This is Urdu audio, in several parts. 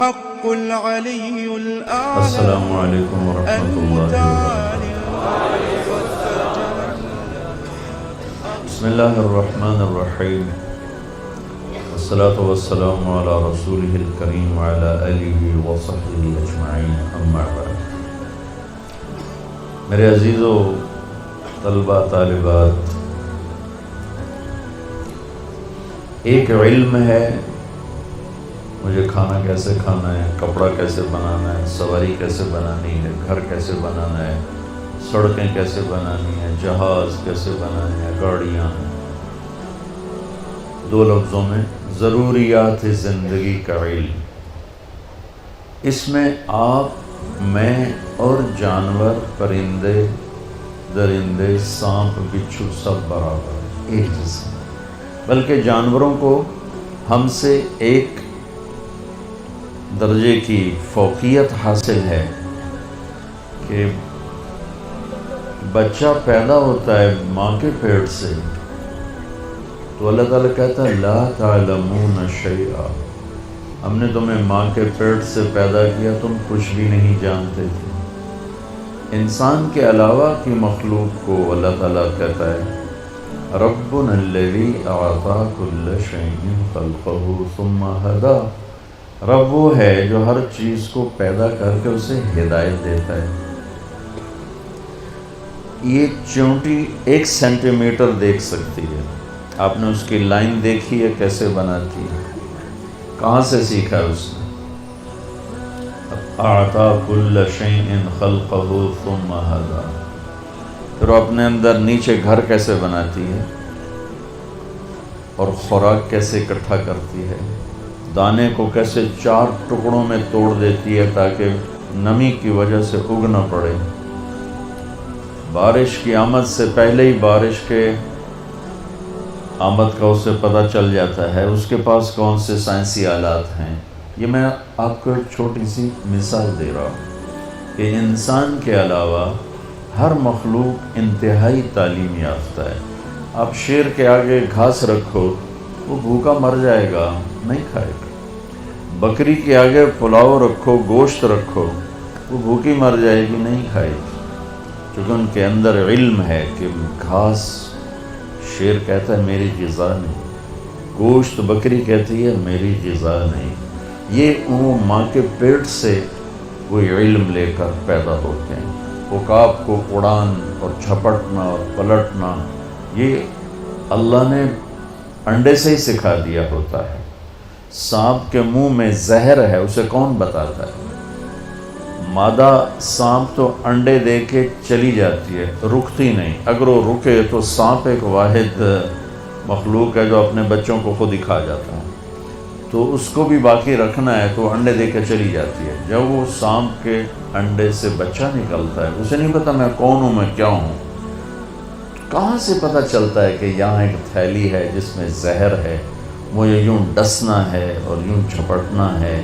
حق العلي الأعلى السلام علیکم ورحمۃ اللہ وبرکاتہ۔ بسم اللہ الرحمن الرحیم، والصلاة والسلام علی رسولہ الکریم وعلی آلہ وصحبہ اجمعین، اما بعد۔ میرے عزیزو، طلبہ طالبات، ایک علم ہے مجھے کھانا کیسے کھانا ہے، کپڑا کیسے بنانا ہے، سواری کیسے بنانی ہے، گھر کیسے بنانا ہے، سڑکیں کیسے بنانی ہیں، جہاز کیسے بنانے ہیں، گاڑیاں۔ دو لفظوں میں ضروریات زندگی کا علم۔ اس میں آپ، میں اور جانور، پرندے درندے، سانپ بچھو سب برابر ایک جیسے، بلکہ جانوروں کو ہم سے ایک درجے کی فوقیت حاصل ہے کہ بچہ پیدا ہوتا ہے ماں کے پیٹ سے تو اللہ تعالیٰ کہتا ہے لا تعلمون شیئا، ہم نے تمہیں ماں کے پیٹ سے پیدا کیا، تم کچھ بھی نہیں جانتے تھے۔ انسان کے علاوہ کی مخلوق کو اللہ تعالیٰ کہتا ہے ربنا الذی اعطی کل شیء خلقہ ثم ہدی، رب وہ ہے جو ہر چیز کو پیدا کر کے اسے ہدایت دیتا ہے۔ یہ چونٹی 1 سینٹی میٹر دیکھ سکتی ہے، آپ نے اس کی لائن دیکھی ہے کیسے بناتی ہے، کہاں سے سیکھا ہے اس نے؟ اعطی کل شیء خلقہ ثم ہدی۔ پھر وہ اپنے اندر نیچے گھر کیسے بناتی ہے اور خوراک کیسے اکٹھا کرتی ہے، دانے کو کیسے 4 ٹکڑوں میں توڑ دیتی ہے تاکہ نمی کی وجہ سے اگ نہ پڑے، بارش کی آمد سے پہلے ہی بارش کے آمد کا اسے پتہ چل جاتا ہے، اس کے پاس کون سے سائنسی آلات ہیں۔ یہ میں آپ کو ایک چھوٹی سی مثال دے رہا ہوں کہ انسان کے علاوہ ہر مخلوق انتہائی تعلیم یافتہ ہے۔ آپ شیر کے آگے گھاس رکھو، وہ بھوکا مر جائے گا، نہیں کھائے گا۔ بکری کے آگے پلاؤ رکھو، گوشت رکھو، وہ بھوکی مر جائے گی، نہیں کھائے گی، کیونکہ ان کے اندر علم ہے کہ گھاس، شیر کہتا ہے میری غذا نہیں، گوشت بکری کہتی ہے میری غذا نہیں۔ یہ وہ ماں کے پیٹ سے وہ علم لے کر پیدا ہوتے ہیں۔ عقاب کو اڑان اور جھپٹنا اور پلٹنا یہ اللہ نے انڈے سے ہی سکھا دیا ہوتا ہے۔ سانپ کے منہ میں زہر ہے، اسے کون بتاتا ہے؟ مادہ سانپ تو انڈے دے کے چلی جاتی ہے، رکتی نہیں، اگر وہ رکے تو سانپ ایک واحد مخلوق ہے جو اپنے بچوں کو خود ہی کھا جاتا ہے، تو اس کو بھی باقی رکھنا ہے تو انڈے دے کے چلی جاتی ہے۔ جب وہ سانپ کے انڈے سے بچہ نکلتا ہے، اسے نہیں پتا میں کون ہوں، میں کیا ہوں، کہاں سے پتہ چلتا ہے کہ یہاں ایک تھیلی ہے جس میں زہر ہے، مجھے یوں ڈسنا ہے اور یوں جھپٹنا ہے۔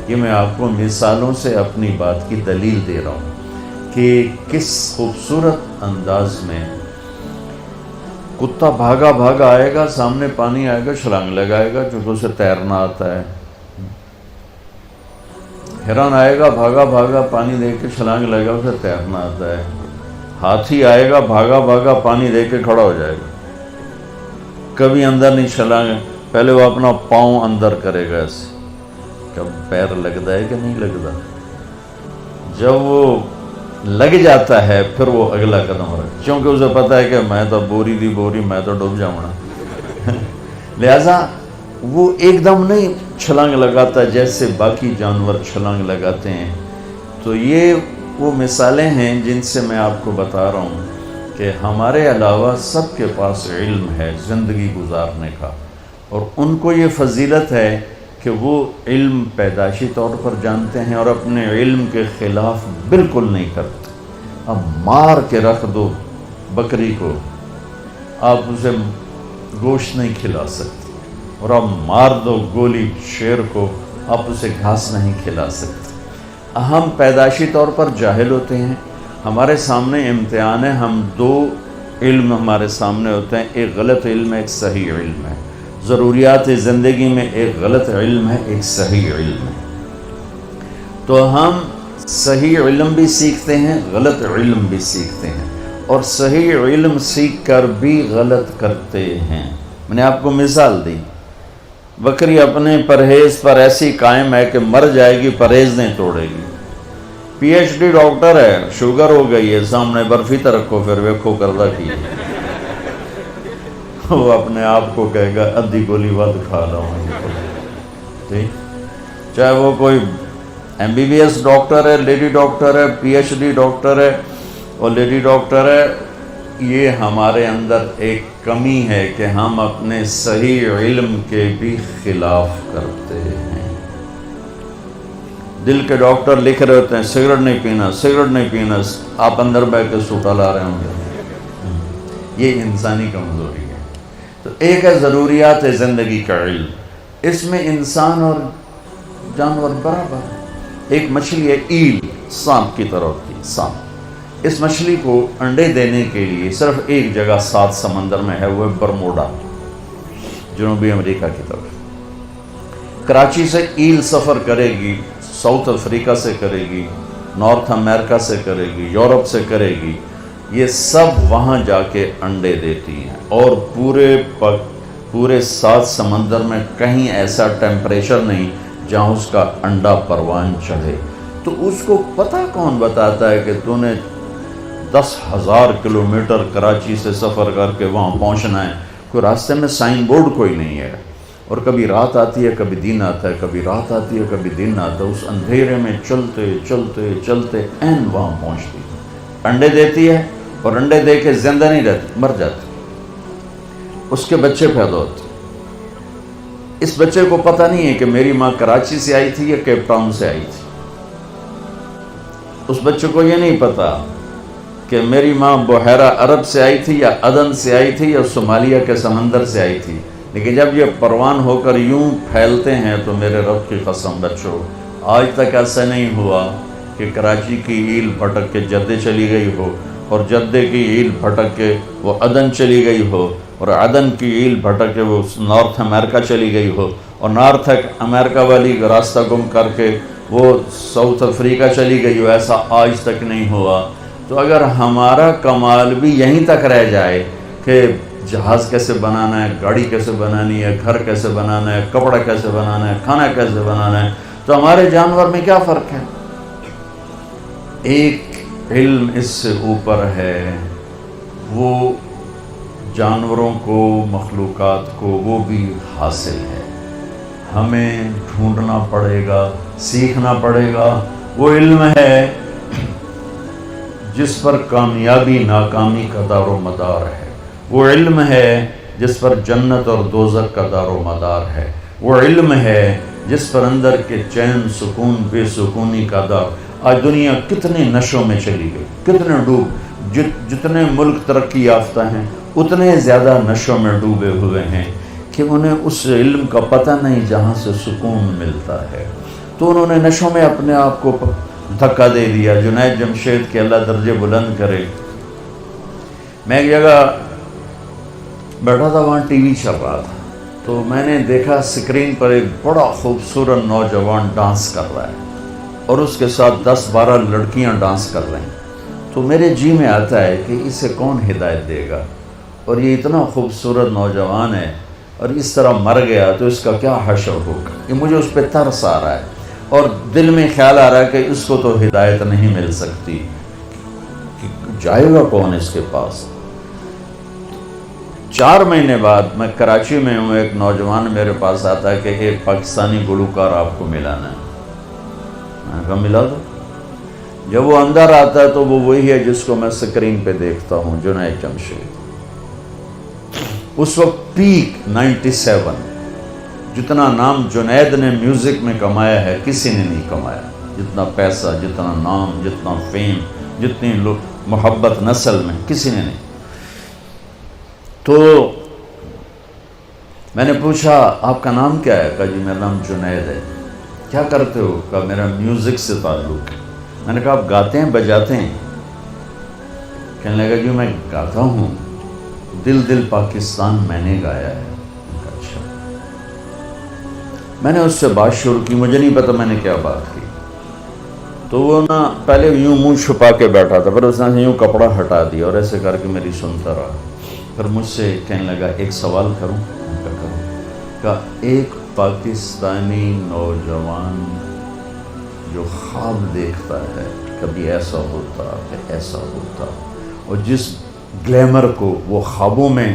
یہ میں آپ کو مثالوں سے اپنی بات کی دلیل دے رہا ہوں کہ کس خوبصورت انداز میں کتا بھاگا بھاگا آئے گا، سامنے پانی آئے گا، چھلانگ لگائے گا کیونکہ اسے تیرنا آتا ہے۔ ہرن آئے گا بھاگا بھاگا، پانی دے کے چھلانگ لگائے گا، اسے تیرنا آتا ہے۔ ہاتھی آئے گا بھاگا بھاگا، پانی دے کے کھڑا ہو جائے گا، کبھی اندر نہیں چھلانگے، پہلے وہ اپنا پاؤں اندر کرے گا ایسے، کب پیر لگتا ہے کہ نہیں لگتا، جب وہ لگ جاتا ہے پھر وہ اگلا قدم رکھتا، کیونکہ اسے پتہ ہے کہ میں تو بوری دی بوری، میں تو ڈوب جاؤں گا، لہٰذا وہ ایک دم نہیں چھلانگ لگاتا جیسے باقی جانور چھلانگ لگاتے ہیں۔ تو یہ وہ مثالیں ہیں جن سے میں آپ کو بتا رہا ہوں کہ ہمارے علاوہ سب کے پاس علم ہے زندگی گزارنے کا، اور ان کو یہ فضیلت ہے کہ وہ علم پیدائشی طور پر جانتے ہیں اور اپنے علم کے خلاف بالکل نہیں کرتے۔ اب مار کے رکھ دو بکری کو، آپ اسے گوشت نہیں کھلا سکتے، اور اب مار دو گولی شیر کو، آپ اسے گھاس نہیں کھلا سکتے۔ ہم پیدائشی طور پر جاہل ہوتے ہیں، ہمارے سامنے امتحان ہے، ہم 2 علم ہمارے سامنے ہوتے ہیں، ایک غلط علم ہے، ایک صحیح علم ہے۔ ضروریات زندگی میں ایک غلط علم ہے، ایک صحیح علم ہے۔ تو ہم صحیح علم بھی سیکھتے ہیں، غلط علم بھی سیکھتے ہیں، اور صحیح علم سیکھ کر بھی غلط کرتے ہیں۔ میں نے آپ کو مثال دی، بکری اپنے پرہیز پر ایسی قائم ہے کہ مر جائے گی، پرہیز نہیں توڑے گی۔ پی ایچ ڈی ڈاکٹر ہے، شوگر ہو گئی ہے، سامنے برفی تو رکھو، پھر ویکھو کردہ کی وہ اپنے آپ کو کہے گا ادھی گولی ود کھا رہا ہوں۔ ٹھیک، چاہے وہ کوئی M B B S doctor ہے، لیڈی ڈاکٹر ہے، پی ایچ ڈی ڈاکٹر ہے اور لیڈی ڈاکٹر ہے، یہ ہمارے اندر ایک کمی ہے کہ ہم اپنے صحیح علم کے بھی خلاف کرتے ہیں۔ دل کے ڈاکٹر لکھ رہے ہوتے ہیں سگریٹ نہیں پینا، سگریٹ نہیں پینا، آپ اندر بیٹھ کے سوٹا لا رہے ہوں گے۔ یہ انسانی کمزوری ہے۔ تو ایک ہے ضروریات زندگی کا علم، اس میں انسان اور جانور برابر ہے۔ ایک مچھلی ہے ایل، سانپ کی طرح ہوتی ہے، سانپ۔ اس مچھلی کو انڈے دینے کے لیے صرف ایک جگہ 7 سمندر میں ہے، وہ ہے برموڈا، جنوبی امریکہ کی طرف۔ کراچی سے ایل سفر کرے گی، ساؤتھ افریقہ سے کرے گی، نارتھ امریکہ سے کرے گی، یورپ سے کرے گی، یہ سب وہاں جا کے انڈے دیتی ہیں، اور پورے 7 سمندر میں کہیں ایسا ٹیمپریچر نہیں جہاں اس کا انڈا پروان چڑھے۔ تو اس کو پتہ کون بتاتا ہے کہ تو نے 10,000 کلومیٹر کراچی سے سفر کر کے وہاں پہنچنا ہے؟ کوئی راستے میں سائن بورڈ کوئی نہیں ہے، اور کبھی رات آتی ہے کبھی دن آتا ہے، کبھی رات آتی ہے کبھی دن آتا ہے، اس اندھیرے میں چلتے چلتے چلتے این وہاں پہنچتی ہے، انڈے دیتی ہے، اور انڈے دے کے زندہ نہیں رہتی، مر جاتی، اس کے بچے پیدا ہوتے۔ اس بچے کو پتہ نہیں ہے کہ میری ماں کراچی سے آئی تھی یا کیپ ٹاؤن سے آئی تھی، اس بچے کو یہ نہیں پتا کہ میری ماں بحیرہ عرب سے آئی تھی یا عدن سے آئی تھی یا صومالیہ کے سمندر سے آئی تھی۔ لیکن جب یہ پروان ہو کر یوں پھیلتے ہیں تو میرے رب کی قسم بچو، آج تک ایسا نہیں ہوا کہ کراچی کی ایل پھٹک کے جدے چلی گئی ہو، اور جدے کی ایل پھٹک کے وہ عدن چلی گئی ہو، اور عدن کی ایل پھٹک کے وہ نارتھ امریکہ چلی گئی ہو، اور نارتھ امریکہ والی راستہ گم کر کے وہ ساؤتھ افریقہ چلی گئی ہو۔ ایسا آج تک نہیں ہوا۔ تو اگر ہمارا کمال بھی یہیں تک رہ جائے کہ جہاز کیسے بنانا ہے، گاڑی کیسے بنانی ہے، گھر کیسے بنانا ہے، کپڑا کیسے بنانا ہے، کھانا کیسے بنانا ہے، تو ہمارے جانور میں کیا فرق ہے؟ ایک علم اس سے اوپر ہے، وہ جانوروں کو، مخلوقات کو وہ بھی حاصل ہے، ہمیں ڈھونڈنا پڑے گا، سیکھنا پڑے گا۔ وہ علم ہے جس پر کامیابی ناکامی کا دار و مدار ہے، وہ علم ہے جس پر جنت اور دوزخ کا دار و مدار ہے، وہ علم ہے جس پر اندر کے چین، سکون، بے سکونی کا دار۔ آج دنیا کتنے نشوں میں چلی گئی، کتنے ڈوب، جتنے ملک ترقی یافتہ ہیں اتنے زیادہ نشوں میں ڈوبے ہوئے ہیں کہ انہیں اس علم کا پتہ نہیں جہاں سے سکون ملتا ہے۔ تو انہوں نے نشوں میں اپنے آپ کو دھکا دے دیا۔ جنید جمشید کے اللہ درجے بلند کرے، میں ایک جگہ بیٹھا تھا، وہاں ٹی وی چل رہا تھا، تو میں نے دیکھا اسکرین پر ایک بڑا خوبصورت نوجوان ڈانس کر رہا ہے، اور اس کے ساتھ 10-12 لڑکیاں ڈانس کر رہی ہیں۔ تو میرے جی میں آتا ہے کہ اسے کون ہدایت دے گا، اور یہ اتنا خوبصورت نوجوان ہے اور اس طرح مر گیا تو اس کا کیا حشر ہوگا۔ یہ مجھے اس پہ ترس آ رہا ہے، اور دل میں خیال آ رہا ہے کہ اس کو تو ہدایت نہیں مل سکتی، کہ جائے گا کون اس کے پاس۔ 4 مہینے بعد میں کراچی میں ہوں، ایک نوجوان میرے پاس آتا ہے کہ ایک پاکستانی گلوکار آپ کو ملانا ہے۔ میں نے کہا ملا دو۔ جب وہ اندر آتا ہے تو وہ وہی ہے جس کو میں سکرین پہ دیکھتا ہوں، جنید جمشید۔ اس وقت پیک 97، جتنا نام جنید نے میوزک میں کمایا ہے کسی نے نہیں کمایا، جتنا پیسہ، جتنا نام، جتنا فیم، جتنی محبت نسل میں کسی نے نہیں۔ تو میں نے پوچھا آپ کا نام کیا ہے؟ کہا جی میرا نام جنید ہے۔ کیا کرتے ہو؟ کہا میرا میوزک سے تعلق ہے۔ میں نے کہا آپ گاتے ہیں بجاتے ہیں؟ کہنے لگا جی میں گاتا ہوں، دل دل پاکستان میں نے گایا ہے۔ اچھا۔ میں نے اس سے بات شروع کی، مجھے نہیں پتا میں نے کیا بات کی۔ تو وہ نا پہلے یوں منہ چھپا کے بیٹھا تھا، پھر اس نے یوں کپڑا ہٹا دیا اور ایسے کر کے میری سنتا رہا. پھر مجھ سے کہنے لگا ایک سوال کروں؟ کیا کروں؟ کہا ایک پاکستانی نوجوان جو خواب دیکھتا ہے کبھی ایسا ہوتا کہ ایسا ہوتا، اور جس گلیمر کو وہ خوابوں میں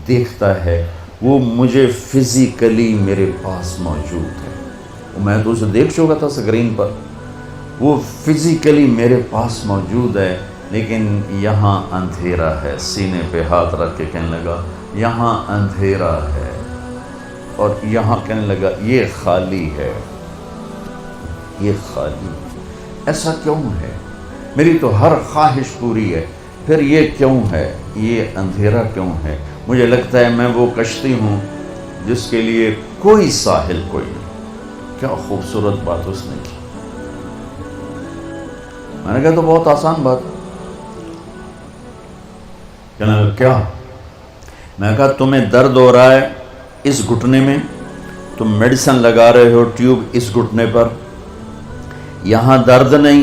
دیکھتا ہے وہ مجھے فزیکلی میرے پاس موجود ہے. میں تو اسے دیکھ چکا تھا اسکرین پر، وہ فزیکلی میرے پاس موجود ہے، لیکن یہاں اندھیرا ہے. سینے پہ ہاتھ رکھ کے کہنے لگا یہاں اندھیرا ہے، اور یہاں کہنے لگا یہ خالی ہے، یہ خالی. ایسا کیوں ہے؟ میری تو ہر خواہش پوری ہے، پھر یہ کیوں ہے؟ یہ اندھیرا کیوں ہے؟ مجھے لگتا ہے میں وہ کشتی ہوں جس کے لیے کوئی ساحل کوئی نہیں. کیا خوبصورت بات اس نے کی. میں نے کہا تو بہت آسان بات. کہنے لگا کیا؟ میں نے کہا تمہیں درد ہو رہا ہے اس گھٹنے میں، تم میڈیسن لگا رہے ہو ٹیوب اس گھٹنے پر، یہاں درد نہیں،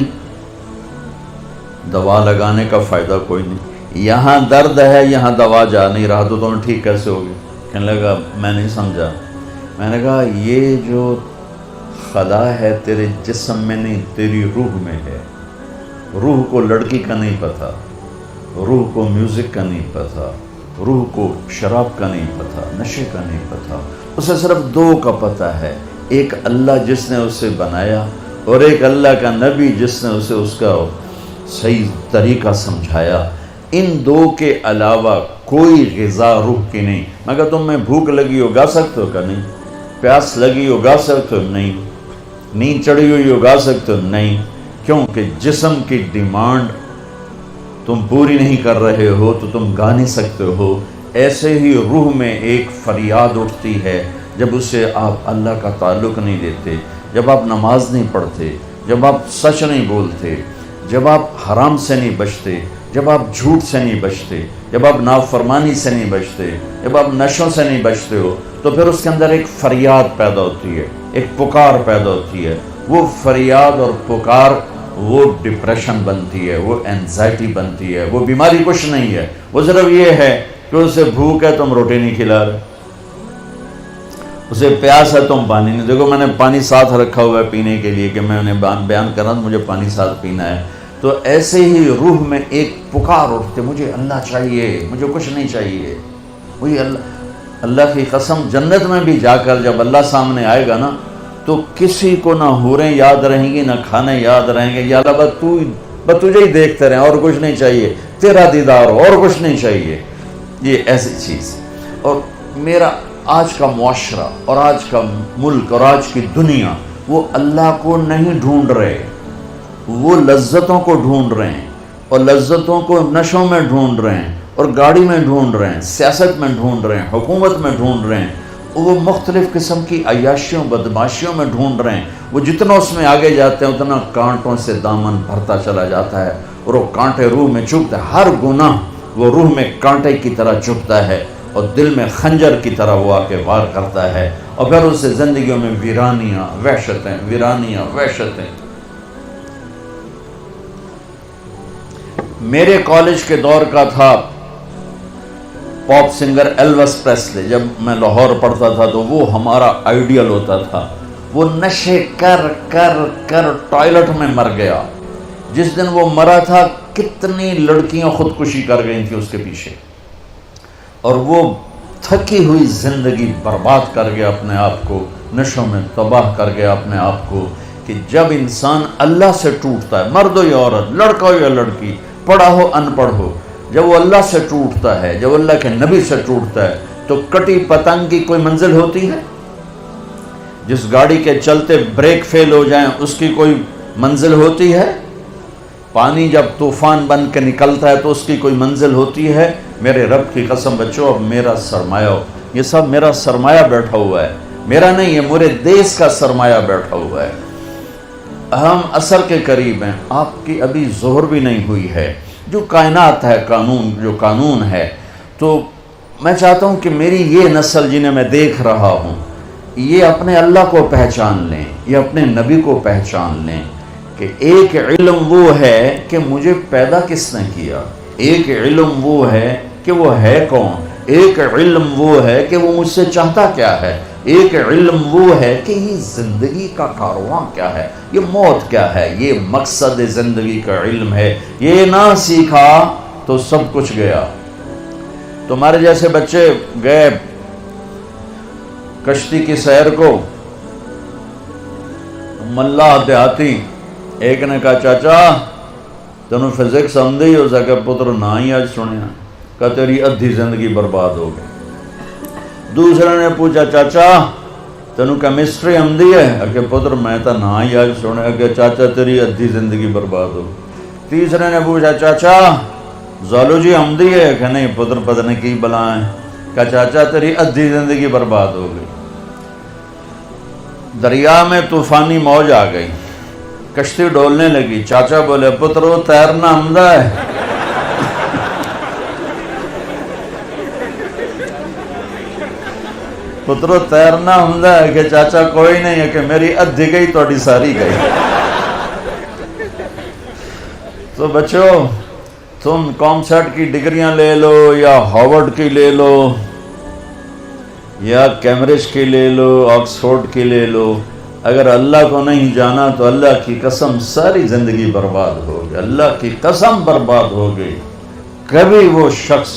دوا لگانے کا فائدہ کوئی نہیں. یہاں درد ہے، یہاں دوا جا نہیں رہا، تو تمہیں ٹھیک کیسے ہوگی؟ کہنے لگا میں نہیں سمجھا. میں نے کہا یہ جو خلا ہے تیرے جسم میں نہیں، تیری روح میں ہے. روح کو لڑکی کا نہیں پتہ، روح کو میوزک کا نہیں پتہ، روح کو شراب کا نہیں پتہ، نشے کا نہیں پتہ. اسے صرف دو کا پتہ ہے، ایک اللہ جس نے اسے بنایا، اور ایک اللہ کا نبی جس نے اسے اس کا صحیح طریقہ سمجھایا. ان دو کے علاوہ کوئی غذا روح کی نہیں. میں کہا تم میں بھوک لگی ہو گا سکتے ہو؟ کہ نہیں. پیاس لگی ہو گا سکتے ہو؟ نہیں. نیند چڑھی ہوئی ہو گا سکتے ہو؟ نہیں. کیونکہ جسم کی ڈیمانڈ تم پوری نہیں کر رہے ہو تو تم گا نہیں سکتے ہو. ایسے ہی روح میں ایک فریاد اٹھتی ہے جب اسے آپ اللہ کا تعلق نہیں دیتے، جب آپ نماز نہیں پڑھتے، جب آپ سچ نہیں بولتے، جب آپ حرام سے نہیں بچتے، جب آپ جھوٹ سے نہیں بچتے، جب آپ نافرمانی سے نہیں بچتے، جب آپ نشوں سے نہیں بچتے ہو، تو پھر اس کے اندر ایک فریاد پیدا ہوتی ہے، ایک پکار پیدا ہوتی ہے. وہ فریاد اور پکار وہ ڈپریشن بنتی ہے، وہ اینزائٹی بنتی ہے. وہ بیماری کچھ نہیں ہے، وہ صرف یہ ہے کہ اسے بھوک ہے تم روٹی نہیں کھلا رہے، اسے پیاس ہے تم پانی نہیں. دیکھو میں نے پانی ساتھ رکھا ہوا ہے پینے کے لیے کہ میں انہیں بیان کر رہا ہوں مجھے پانی ساتھ پینا ہے. تو ایسے ہی روح میں ایک پکار اٹھتے، مجھے اللہ چاہیے، مجھے کچھ نہیں چاہیے. وہی اللہ کی قسم جنت میں بھی جا کر جب اللہ سامنے آئے گا نا تو کسی کو نہ حوریں یاد رہیں گی، نہ کھانے یاد رہیں گے. یا اللہ بس تجھے ہی دیکھتے رہیں، اور کچھ نہیں چاہیے، تیرا دیدار ہو، اور کچھ نہیں چاہیے. یہ ایسی چیز. اور میرا آج کا معاشرہ اور آج کا ملک اور آج کی دنیا وہ اللہ کو نہیں ڈھونڈ رہے، وہ لذتوں کو ڈھونڈ رہے ہیں، اور لذتوں کو نشوں میں ڈھونڈ رہے ہیں، اور گاڑی میں ڈھونڈ رہے ہیں، سیاست میں ڈھونڈ رہے ہیں، حکومت میں ڈھونڈ رہے ہیں. وہ مختلف قسم کی عیاشیوں بدماشیوں میں ڈھونڈ رہے ہیں. وہ جتنا اس میں آگے جاتے ہیں اتنا کانٹوں سے دامن بھرتا چلا جاتا ہے، اور وہ کانٹے روح میں چبھتے ہیں. ہر گناہ وہ روح میں کانٹے کی طرح چبھتا ہے، اور دل میں خنجر کی طرح وہ آ کے وار کرتا ہے، اور پھر اس سے زندگیوں میں ویرانیاں وحشتیں، ویرانیاں وحشتیں. میرے کالج کے دور کا تھا پاپ سنگر ایلوس پریسلے. جب میں لاہور پڑھتا تھا تو وہ ہمارا آئیڈیل ہوتا تھا. وہ نشے کر کر کر ٹوائلٹ میں مر گیا. جس دن وہ مرا تھا کتنی لڑکیاں خودکشی کر گئی تھیں اس کے پیچھے، اور وہ تھکی ہوئی زندگی برباد کر گیا اپنے آپ کو، نشوں میں تباہ کر گیا اپنے آپ کو. کہ جب انسان اللہ سے ٹوٹتا ہے، مرد ہو یا عورت، لڑکا ہو یا لڑکی، پڑھا ہو ان پڑھ ہو، جب وہ اللہ سے ٹوٹتا ہے، جب اللہ کے نبی سے ٹوٹتا ہے، تو کٹی پتنگ کی کوئی منزل ہوتی ہے؟ جس گاڑی کے چلتے بریک فیل ہو جائیں اس کی کوئی منزل ہوتی ہے؟ پانی جب طوفان بن کے نکلتا ہے تو اس کی کوئی منزل ہوتی ہے؟ میرے رب کی قسم بچوں، اب میرا سرمایہ ہو، یہ سب میرا سرمایہ بیٹھا ہوا ہے، میرا نہیں ہے، میرے دیس کا سرمایہ بیٹھا ہوا ہے. ہم عصر کے قریب ہیں، آپ کی ابھی ظہر بھی نہیں ہوئی ہے. جو کائنات ہے، جو قانون ہے، تو میں چاہتا ہوں کہ میری یہ نسل جنہیں میں دیکھ رہا ہوں، یہ اپنے اللہ کو پہچان لیں، یہ اپنے نبی کو پہچان لیں، کہ ایک علم وہ ہے کہ مجھے پیدا کس نے کیا، ایک علم وہ ہے کہ وہ ہے کون، ایک علم وہ ہے کہ وہ مجھ سے چاہتا کیا ہے، ایک علم وہ ہے کہ یہ زندگی کا کارواں کیا ہے، یہ موت کیا ہے، یہ مقصد زندگی کا علم ہے۔ یہ نہ سیکھا تو سب کچھ گیا۔ تمہارے جیسے بچے گئے کشتی کی سیر کو، ملا دیہاتی ایک نے کہا چاچا تینوں فزکس آندی ہو سکے پتر نہ ہی آج سنیا، کہ تیری ادھی زندگی برباد ہو گئی۔ دوسرے نے پوچھا چاچا تینوں کیمسٹری آندی ہے، کہ پتر میں تو نہ ہی آج سنیا، کہ چاچا تیری ادھی زندگی برباد ہو۔ تیسرے نے پوچھا چاچا زالوجی آندی ہے، کہ نہیں پتر پتہ نہیں کی بلا ہے، کہ چاچا تیری ادھی زندگی برباد ہو گئی۔ دریا میں طوفانی موج آ گئی، کشتی ڈولنے لگی، چاچا بولے پتر وہ تیرنا آمدہ ہے۔ پترو تیرنا آمدہ ہے، کہ چاچا کوئی نہیں ہے، کہ میری ادھی گئی توڑی ساری گئی۔ تو بچو تم کامسٹ کی ڈگریاں لے لو یا ہارورڈ کی لے لو یا کیمبرج کی لے لو، آکسفورڈ کی لے لو، اگر اللہ کو نہیں جانا تو اللہ کی قسم ساری زندگی برباد ہو گئی، اللہ کی قسم برباد ہو گئی۔ کبھی وہ شخص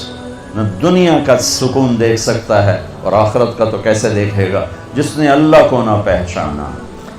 نہ دنیا کا سکون دیکھ سکتا ہے اور آخرت کا تو کیسے دیکھے گا جس نے اللہ کو نہ پہچانا۔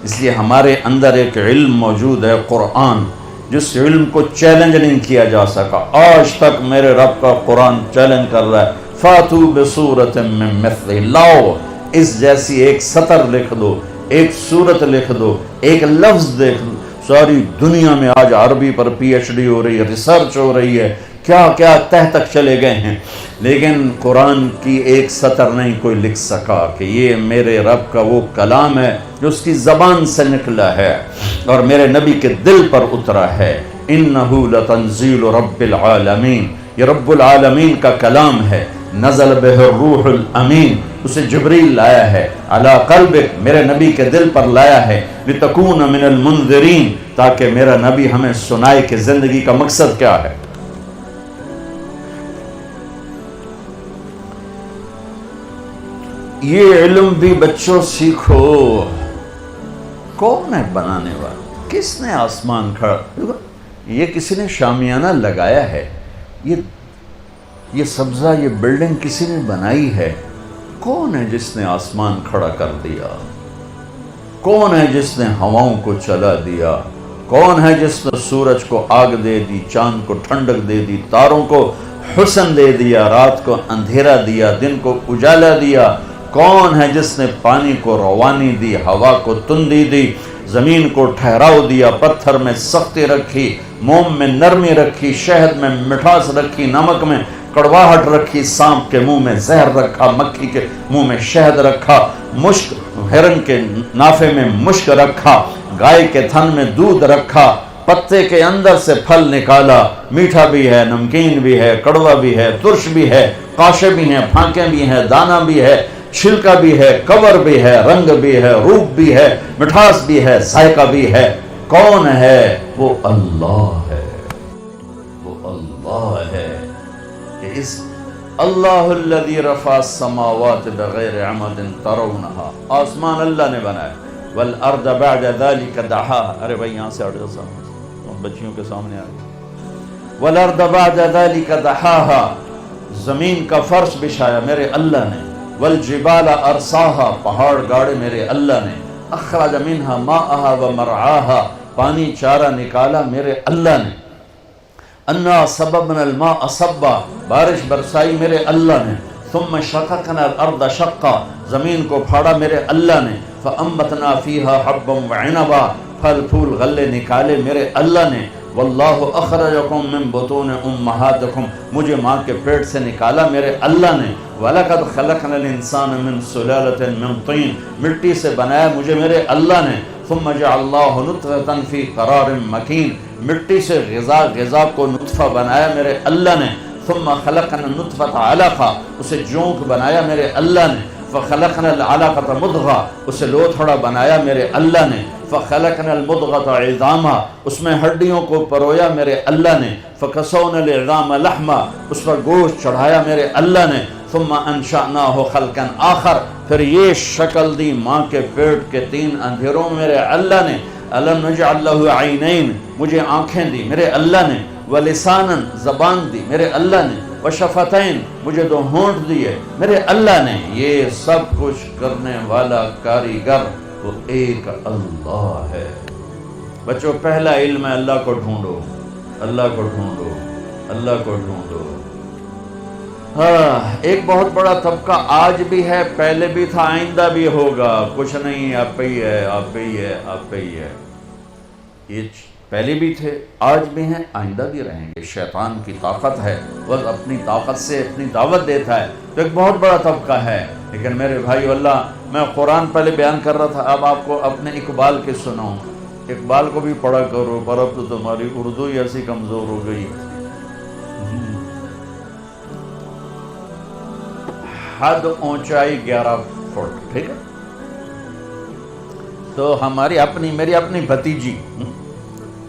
اس لیے ہمارے اندر ایک علم موجود ہے، قرآن، جس علم کو چیلنج نہیں کیا جا سکا۔ آج تک میرے رب کا قرآن چیلنج کر رہا ہے، فاتو بصورت من مثلہ، لاؤ اس جیسی ایک سطر لکھ دو، ایک سورت لکھ دو، ایک لفظ دیکھ دو۔ ساری دنیا میں آج عربی پر پی ایچ ڈی ہو رہی ہے، ریسرچ ہو رہی ہے، کیا کیا تہ تک چلے گئے ہیں، لیکن قرآن کی ایک سطر نہیں کوئی لکھ سکا کہ یہ میرے رب کا وہ کلام ہے جو اس کی زبان سے نکلا ہے اور میرے نبی کے دل پر اترا ہے۔ انہو لتنزیل رب العالمین، یہ رب العالمین کا کلام ہے۔ نزل بہ الروح الامین، اسے جبریل لایا ہے، علی قلبک، میرے نبی کے دل پر لایا ہے، لتکون من المنذرین، تاکہ میرا نبی ہمیں سنائے کہ زندگی کا مقصد کیا ہے۔ یہ علم بھی بچوں سیکھو۔ کون ہے بنانے والا؟ کس نے آسمان کھڑا؟ یہ کسی نے شامیانہ لگایا ہے، یہ سبزہ، یہ بلڈنگ کسی نے بنائی ہے۔ کون ہے جس نے آسمان کھڑا کر دیا؟ کون ہے جس نے ہواؤں کو چلا دیا؟ کون ہے جس نے سورج کو آگ دے دی، چاند کو ٹھنڈک دے دی، تاروں کو حسن دے دیا، رات کو اندھیرا دیا، دن کو اجالا دیا؟ کون ہے جس نے پانی کو روانی دی، ہوا کو تندی دی، زمین کو ٹھہراؤ دیا، پتھر میں سختی رکھی، موم میں نرمی رکھی، شہد میں مٹھاس رکھی، نمک میں کڑواہٹ رکھی، سانپ کے منہ میں زہر رکھا، مکھی کے منہ میں شہد رکھا، مشک، ہرن کے نافے میں مشک رکھا، گائے کے تھن میں دودھ رکھا، پتے کے اندر سے پھل نکالا، میٹھا بھی ہے، نمکین بھی ہے، کڑوا بھی ہے، ترش بھی ہے، قاشے بھی ہیں، پھانکیں بھی ہیں، دانہ بھی ہے، چھلکا بھی ہے، کور بھی ہے، رنگ بھی ہے، روپ بھی ہے، مٹھاس بھی ہے، ذائقہ بھی ہے۔ کون ہے؟ وہ اللہ ہے، وہ اللہ ہے۔ کہ اس اللہ الذی رفع السماوات بغیر عمد ترونہا، آسمان اللہ نے بنایا، والارض بعد ذلك دحاها، ارے بھائی یہاں سے ہٹ جاؤ، سامنے بچیوں کے سامنے آ گئے۔ والارض بعد ذلك دحاها، زمین کا فرش بچھایا میرے اللہ نے، والجبال ارساها، پہاڑ گاڑے میرے اللہ نے، اخرج منها ماءها ومرعاها، پانی چارہ نکالا میرے اللہ نے، انا سببنا الماء صبا، بارش برسائی میرے اللہ نے، ثم شققنا الارض شقا، زمین کو پھاڑا میرے اللہ نے، فانبتنا فیہا حبا وعنبا، پھل پھول غلے نکالے میرے اللہ نے، واللہ اخرجکم من بطون امہاتکم، مجھے ماں کے پیٹ سے نکالا میرے اللہ نے، وَلَقَدْ خَلَقْنَا الْإِنسَانَ مِنْ سُلَالَةٍ مِنْ طِينٍ، مٹی سے بنایا مجھے میرے اللہ نے، ثُمَّ جَعَلْنَاهُ نُطْفَةً فِي قَرَارٍ مَكِينٍ، مٹی سے غذا کو نطفہ بنایا میرے اللہ نے، ثُمَّ خَلَقْنَا النُّطْفَةَ عَلَقَةً، اسے جونک بنایا میرے اللہ نے، فخلقنا العلقۃ مضغہ، اسے لوتھڑا بنایا میرے اللہ نے، فخلقنا المضغۃ عظاما، اس میں ہڈیوں کو پرویا میرے اللہ نے، فکسونا العظام لحما، اس پر گوشت چڑھایا میرے اللہ نے، ثم انشأناہ خلقا آخر، پھر یہ شکل دی ماں کے پیٹ کے 3 اندھیروں میں میرے اللہ نے، الم نجعل لہ عینین، مجھے آنکھیں دی میرے اللہ نے، ولسانا، زبان دی میرے اللہ نے، وشفتین، مجھے 2 ہونٹ دیے میرے اللہ نے۔ یہ سب کچھ کرنے والا کاریگر وہ ایک اللہ ہے۔ بچوں، پہلا علم ہے اللہ کو ڈھونڈو، اللہ کو ڈھونڈو، اللہ کو ڈھونڈو۔ ایک بہت بڑا طبقہ آج بھی ہے، پہلے بھی تھا، آئندہ بھی ہوگا، کچھ نہیں، آپ پہ ہی ہے، آپ پہ ہی ہے، آپ پہ ہی ہے۔ یہ پہلے بھی تھے، آج بھی ہیں، آئندہ بھی رہیں گے۔ شیطان کی طاقت ہے، وہ اپنی طاقت سے اپنی دعوت دیتا ہے، تو ایک بہت بڑا طبقہ ہے۔ لیکن میرے بھائی اللہ، میں قرآن پہلے بیان کر رہا تھا، اب آپ کو اپنے اقبال کے سناؤں۔ اقبال کو بھی پڑھا کرو، پر اب تو تمہاری اردو ہی ایسی کمزور ہو گئی۔ حد اونچائی 11 فٹ، ٹھیک ہے؟ تو ہماری میری اپنی بھتیجی،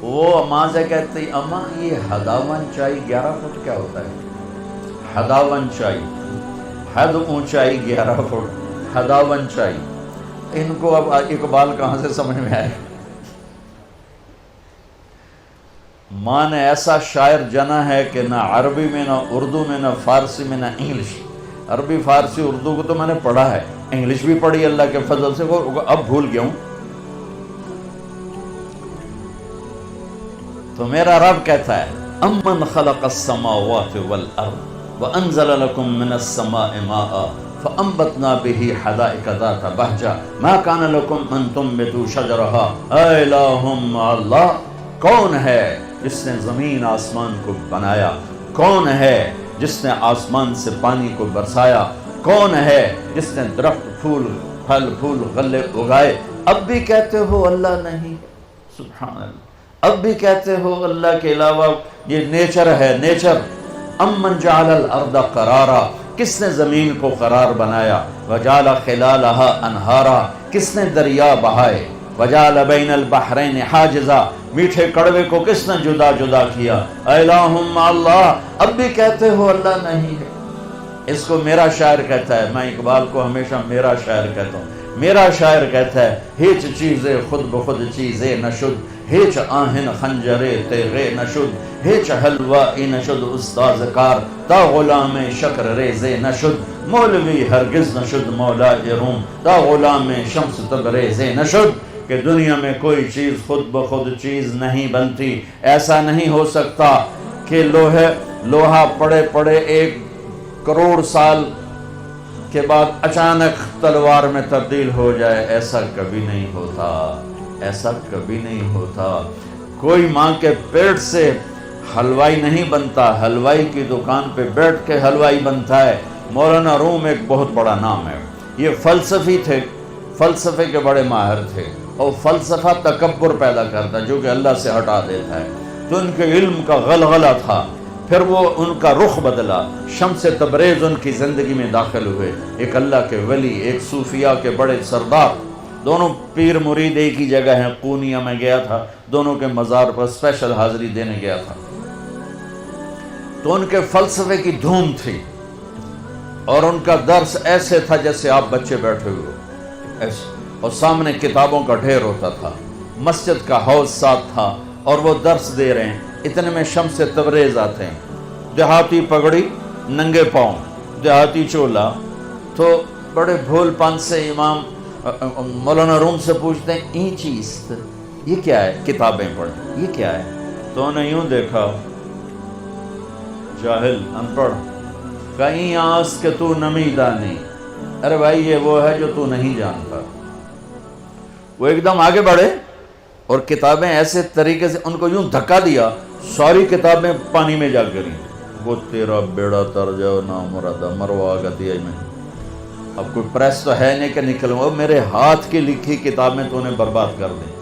وہ اماں سے کہتی، اماں یہ حداون چائی 11 فٹ کیا ہوتا ہے؟ حداون چائی، حد اونچائی 11 فٹ، حداون چائی۔ ان کو اب اقبال کہاں سے سمجھ میں آئے؟ ماں نے ایسا شاعر جنا ہے کہ نہ عربی میں، نہ اردو میں، نہ فارسی میں، نہ انگلش۔ عربی، فارسی، اردو کو تو میں نے پڑھا ہے، انگلش بھی پڑھی اللہ کے فضل سے، وہ اب بھول گیا ہوں۔ تو میرا رب کہتا ہے، امن خلق السماوات والارض وانزل لكم من السماء ماء فانبتنا به حدائق ذات بہجہ ما كان لكم ان تنبتوا شجرها اے الہم اللہ، کون ہے جس نے زمین آسمان کو بنایا؟ کون ہے جس نے آسمان سے پانی کو برسایا؟ کون ہے جس نے درخت، پھول، پھل، پھول، غلے اگائے؟ اب بھی کہتے ہو اللہ نہیں؟ سبحان اللہ، اب بھی کہتے ہو اللہ کے علاوہ یہ نیچر ہے، نیچر۔ امن جعل الارض قرارا، کس نے زمین کو قرار بنایا؟ وجعل خلالها انہارا، کس نے دریا بہائے؟ وجعل بین البحرین حاجزا، میٹھے کڑوے کو کس نے جدا جدا کیا؟ الہم اللہ، اب بھی کہتے ہو اللہ نہیں ہے۔ اس کو میرا شاعر کہتا ہے، میں اقبال کو ہمیشہ میرا شاعر کہتا ہوں۔ میرا شاعر کہتا ہے، ہیچ چیزیں خود بخود چیزیں نشد، ہیچ آہن خنجرے تیغے نشد، ہیچ حلوائی نشد استاذ کار، تا غلام شکر ریزے نشد، مولوی ہرگز نشد مولا روم، تا غلام شمس تبریزے نشد۔ کہ دنیا میں کوئی چیز خود بخود چیز نہیں بنتی۔ ایسا نہیں ہو سکتا کہ لوہا پڑے پڑے 1 کروڑ سال کے بعد اچانک تلوار میں تبدیل ہو جائے، ایسا کبھی نہیں ہوتا، ایسا کبھی نہیں ہوتا۔ کوئی ماں کے پیٹ سے حلوائی نہیں بنتا، حلوائی کی دکان پہ بیٹھ کے حلوائی بنتا ہے۔ مولانا روم ایک بہت بڑا نام ہے، یہ فلسفی تھے، فلسفے کے بڑے ماہر تھے، اور فلسفہ تکبر پیدا کرتا ہے جو کہ اللہ سے ہٹا دیتا ہے۔ تو ان کے علم کا غلغلہ تھا، پھر وہ ان کا رخ بدلا، شمس تبریز ان کی زندگی میں داخل ہوئے، ایک اللہ کے ولی، ایک صوفیاء کے بڑے سردار، دونوں پیر مرید ایک ہی جگہ ہیں۔ قونیہ میں گیا تھا، دونوں کے مزار پر اسپیشل حاضری دینے گیا تھا۔ تو ان کے فلسفے کی دھوم تھی، اور ان کا درس ایسے تھا جیسے آپ بچے بیٹھے ہوئے ایسے، اور سامنے کتابوں کا ڈھیر ہوتا تھا، مسجد کا حوض ساتھ تھا، اور وہ درس دے رہے ہیں۔ اتنے میں شمس تبریز آتے ہیں، دیہاتی پگڑی، ننگے پاؤں، دیہاتی چولا۔ تو بڑے بھول پن سے امام مولانا روم سے پوچھتے ہیں، این چیز یہ کیا ہے؟ کتابیں پڑھ، یہ کیا ہے؟ تو انہیں یوں دیکھا، جاہل، ان پڑھ، کہیں آس کہ تو نمی دانی، ارے بھائی یہ وہ ہے جو تو نہیں جانتا۔ وہ ایک دم آگے بڑھے اور کتابیں ایسے طریقے سے ان کو یوں دھکا دیا، ساری کتابیں پانی میں جا گریں۔ وہ تیرا بیڑا تر جاؤ نا مرادہ، مروا گتی ہے میں، اب کوئی پریس تو ہے نہیں کہ نکلوں، وہ میرے ہاتھ کی لکھی کتابیں تو انہیں برباد کر دیں۔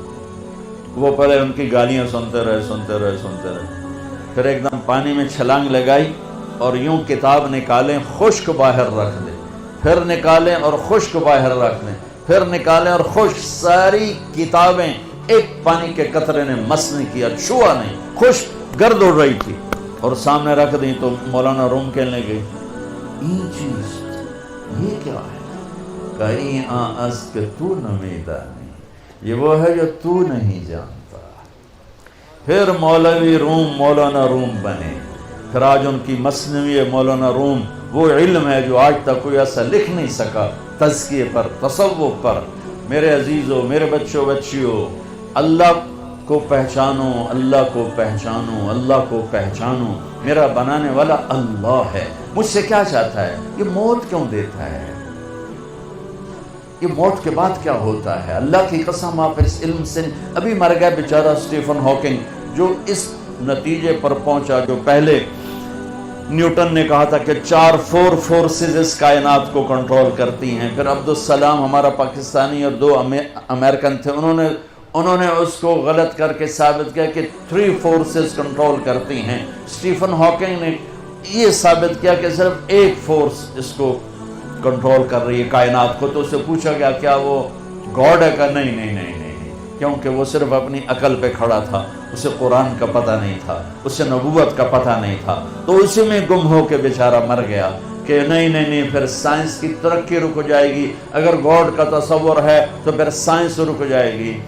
وہ پہلے ان کی گالیاں سنتے رہے، پھر ایک دم پانی میں چھلانگ لگائی اور یوں کتاب نکالیں، خشک باہر رکھ دے، پھر نکالیں اور خشک باہر رکھ دیں، پھر نکالیں اور خشک، ساری کتابیں ایک پانی کے قطرے نے مس نہیں کیا، چھوا نہیں، خشک گرد اڑ رہی تھی، اور سامنے رکھ دیں تو مولانا روم کہنے لگے این چیز یہ کیا ہے؟ کہیں از کہ تو نمیدانی، یہ وہ ہے جو تو نہیں جانتا۔ پھر مولوی روم مولانا روم بنے، پھر آج ان کی مثنوی مولانا روم وہ علم ہے جو آج تک کوئی ایسا لکھ نہیں سکا، تزکیے پر، تصوف پر۔ میرے عزیزوں، میرے بچوں بچیوں، اللہ کو پہچانو، اللہ کو پہچانو، اللہ کو پہچانو۔ میرا بنانے والا اللہ ہے، مجھ سے کیا چاہتا ہے؟ یہ موت کیوں دیتا ہے؟ یہ موت کے بعد کیا ہوتا ہے؟ اللہ کی قسم آپ اس علم سے، ابھی مر گیا بیچارہ اسٹیفن ہاکنگ، جو اس نتیجے پر پہنچا جو پہلے نیوٹن نے کہا تھا کہ 4 فورسز اس کائنات کو کنٹرول کرتی ہیں، پھر عبدالسلام ہمارا پاکستانی اور 2 امریکن تھے، انہوں نے اس کو غلط کر کے ثابت کیا کہ 3 فورسز کنٹرول کرتی ہیں۔ اسٹیفن ہاکنگ نے یہ ثابت کیا کہ صرف ایک فورس اس کو کنٹرول کر رہی ہے کائنات کو۔ تو اسے پوچھا گیا کیا وہ گاڈ ہے؟ کہ نہیں، کیونکہ وہ صرف اپنی عقل پہ کھڑا تھا، اسے قرآن کا پتہ نہیں تھا، اسے نبوت کا پتہ نہیں تھا، تو اسی میں گم ہو کے بیچارہ مر گیا کہ نہیں، پھر سائنس کی ترقی رک جائے گی، اگر گاڈ کا تصور ہے تو پھر سائنس رک جائے گی۔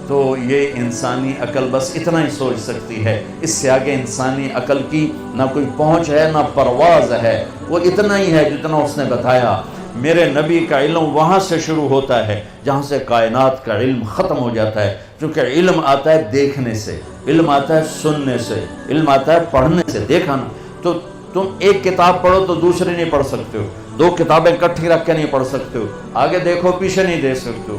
تو یہ انسانی عقل بس اتنا ہی سوچ سکتی ہے، اس سے آگے انسانی عقل کی نہ کوئی پہنچ ہے نہ پرواز ہے، وہ اتنا ہی ہے جتنا اس نے بتایا۔ میرے نبی کا علم وہاں سے شروع ہوتا ہے جہاں سے کائنات کا علم ختم ہو جاتا ہے، کیونکہ علم آتا ہے دیکھنے سے، علم آتا ہے سننے سے، علم آتا ہے پڑھنے سے۔ دیکھا نا، تو تم ایک کتاب پڑھو تو دوسری نہیں پڑھ سکتے ہو، 2 کتابیں اکٹھی رکھ کے نہیں پڑھ سکتے ہو، آگے دیکھو پیچھے نہیں دیکھ سکتے ہو،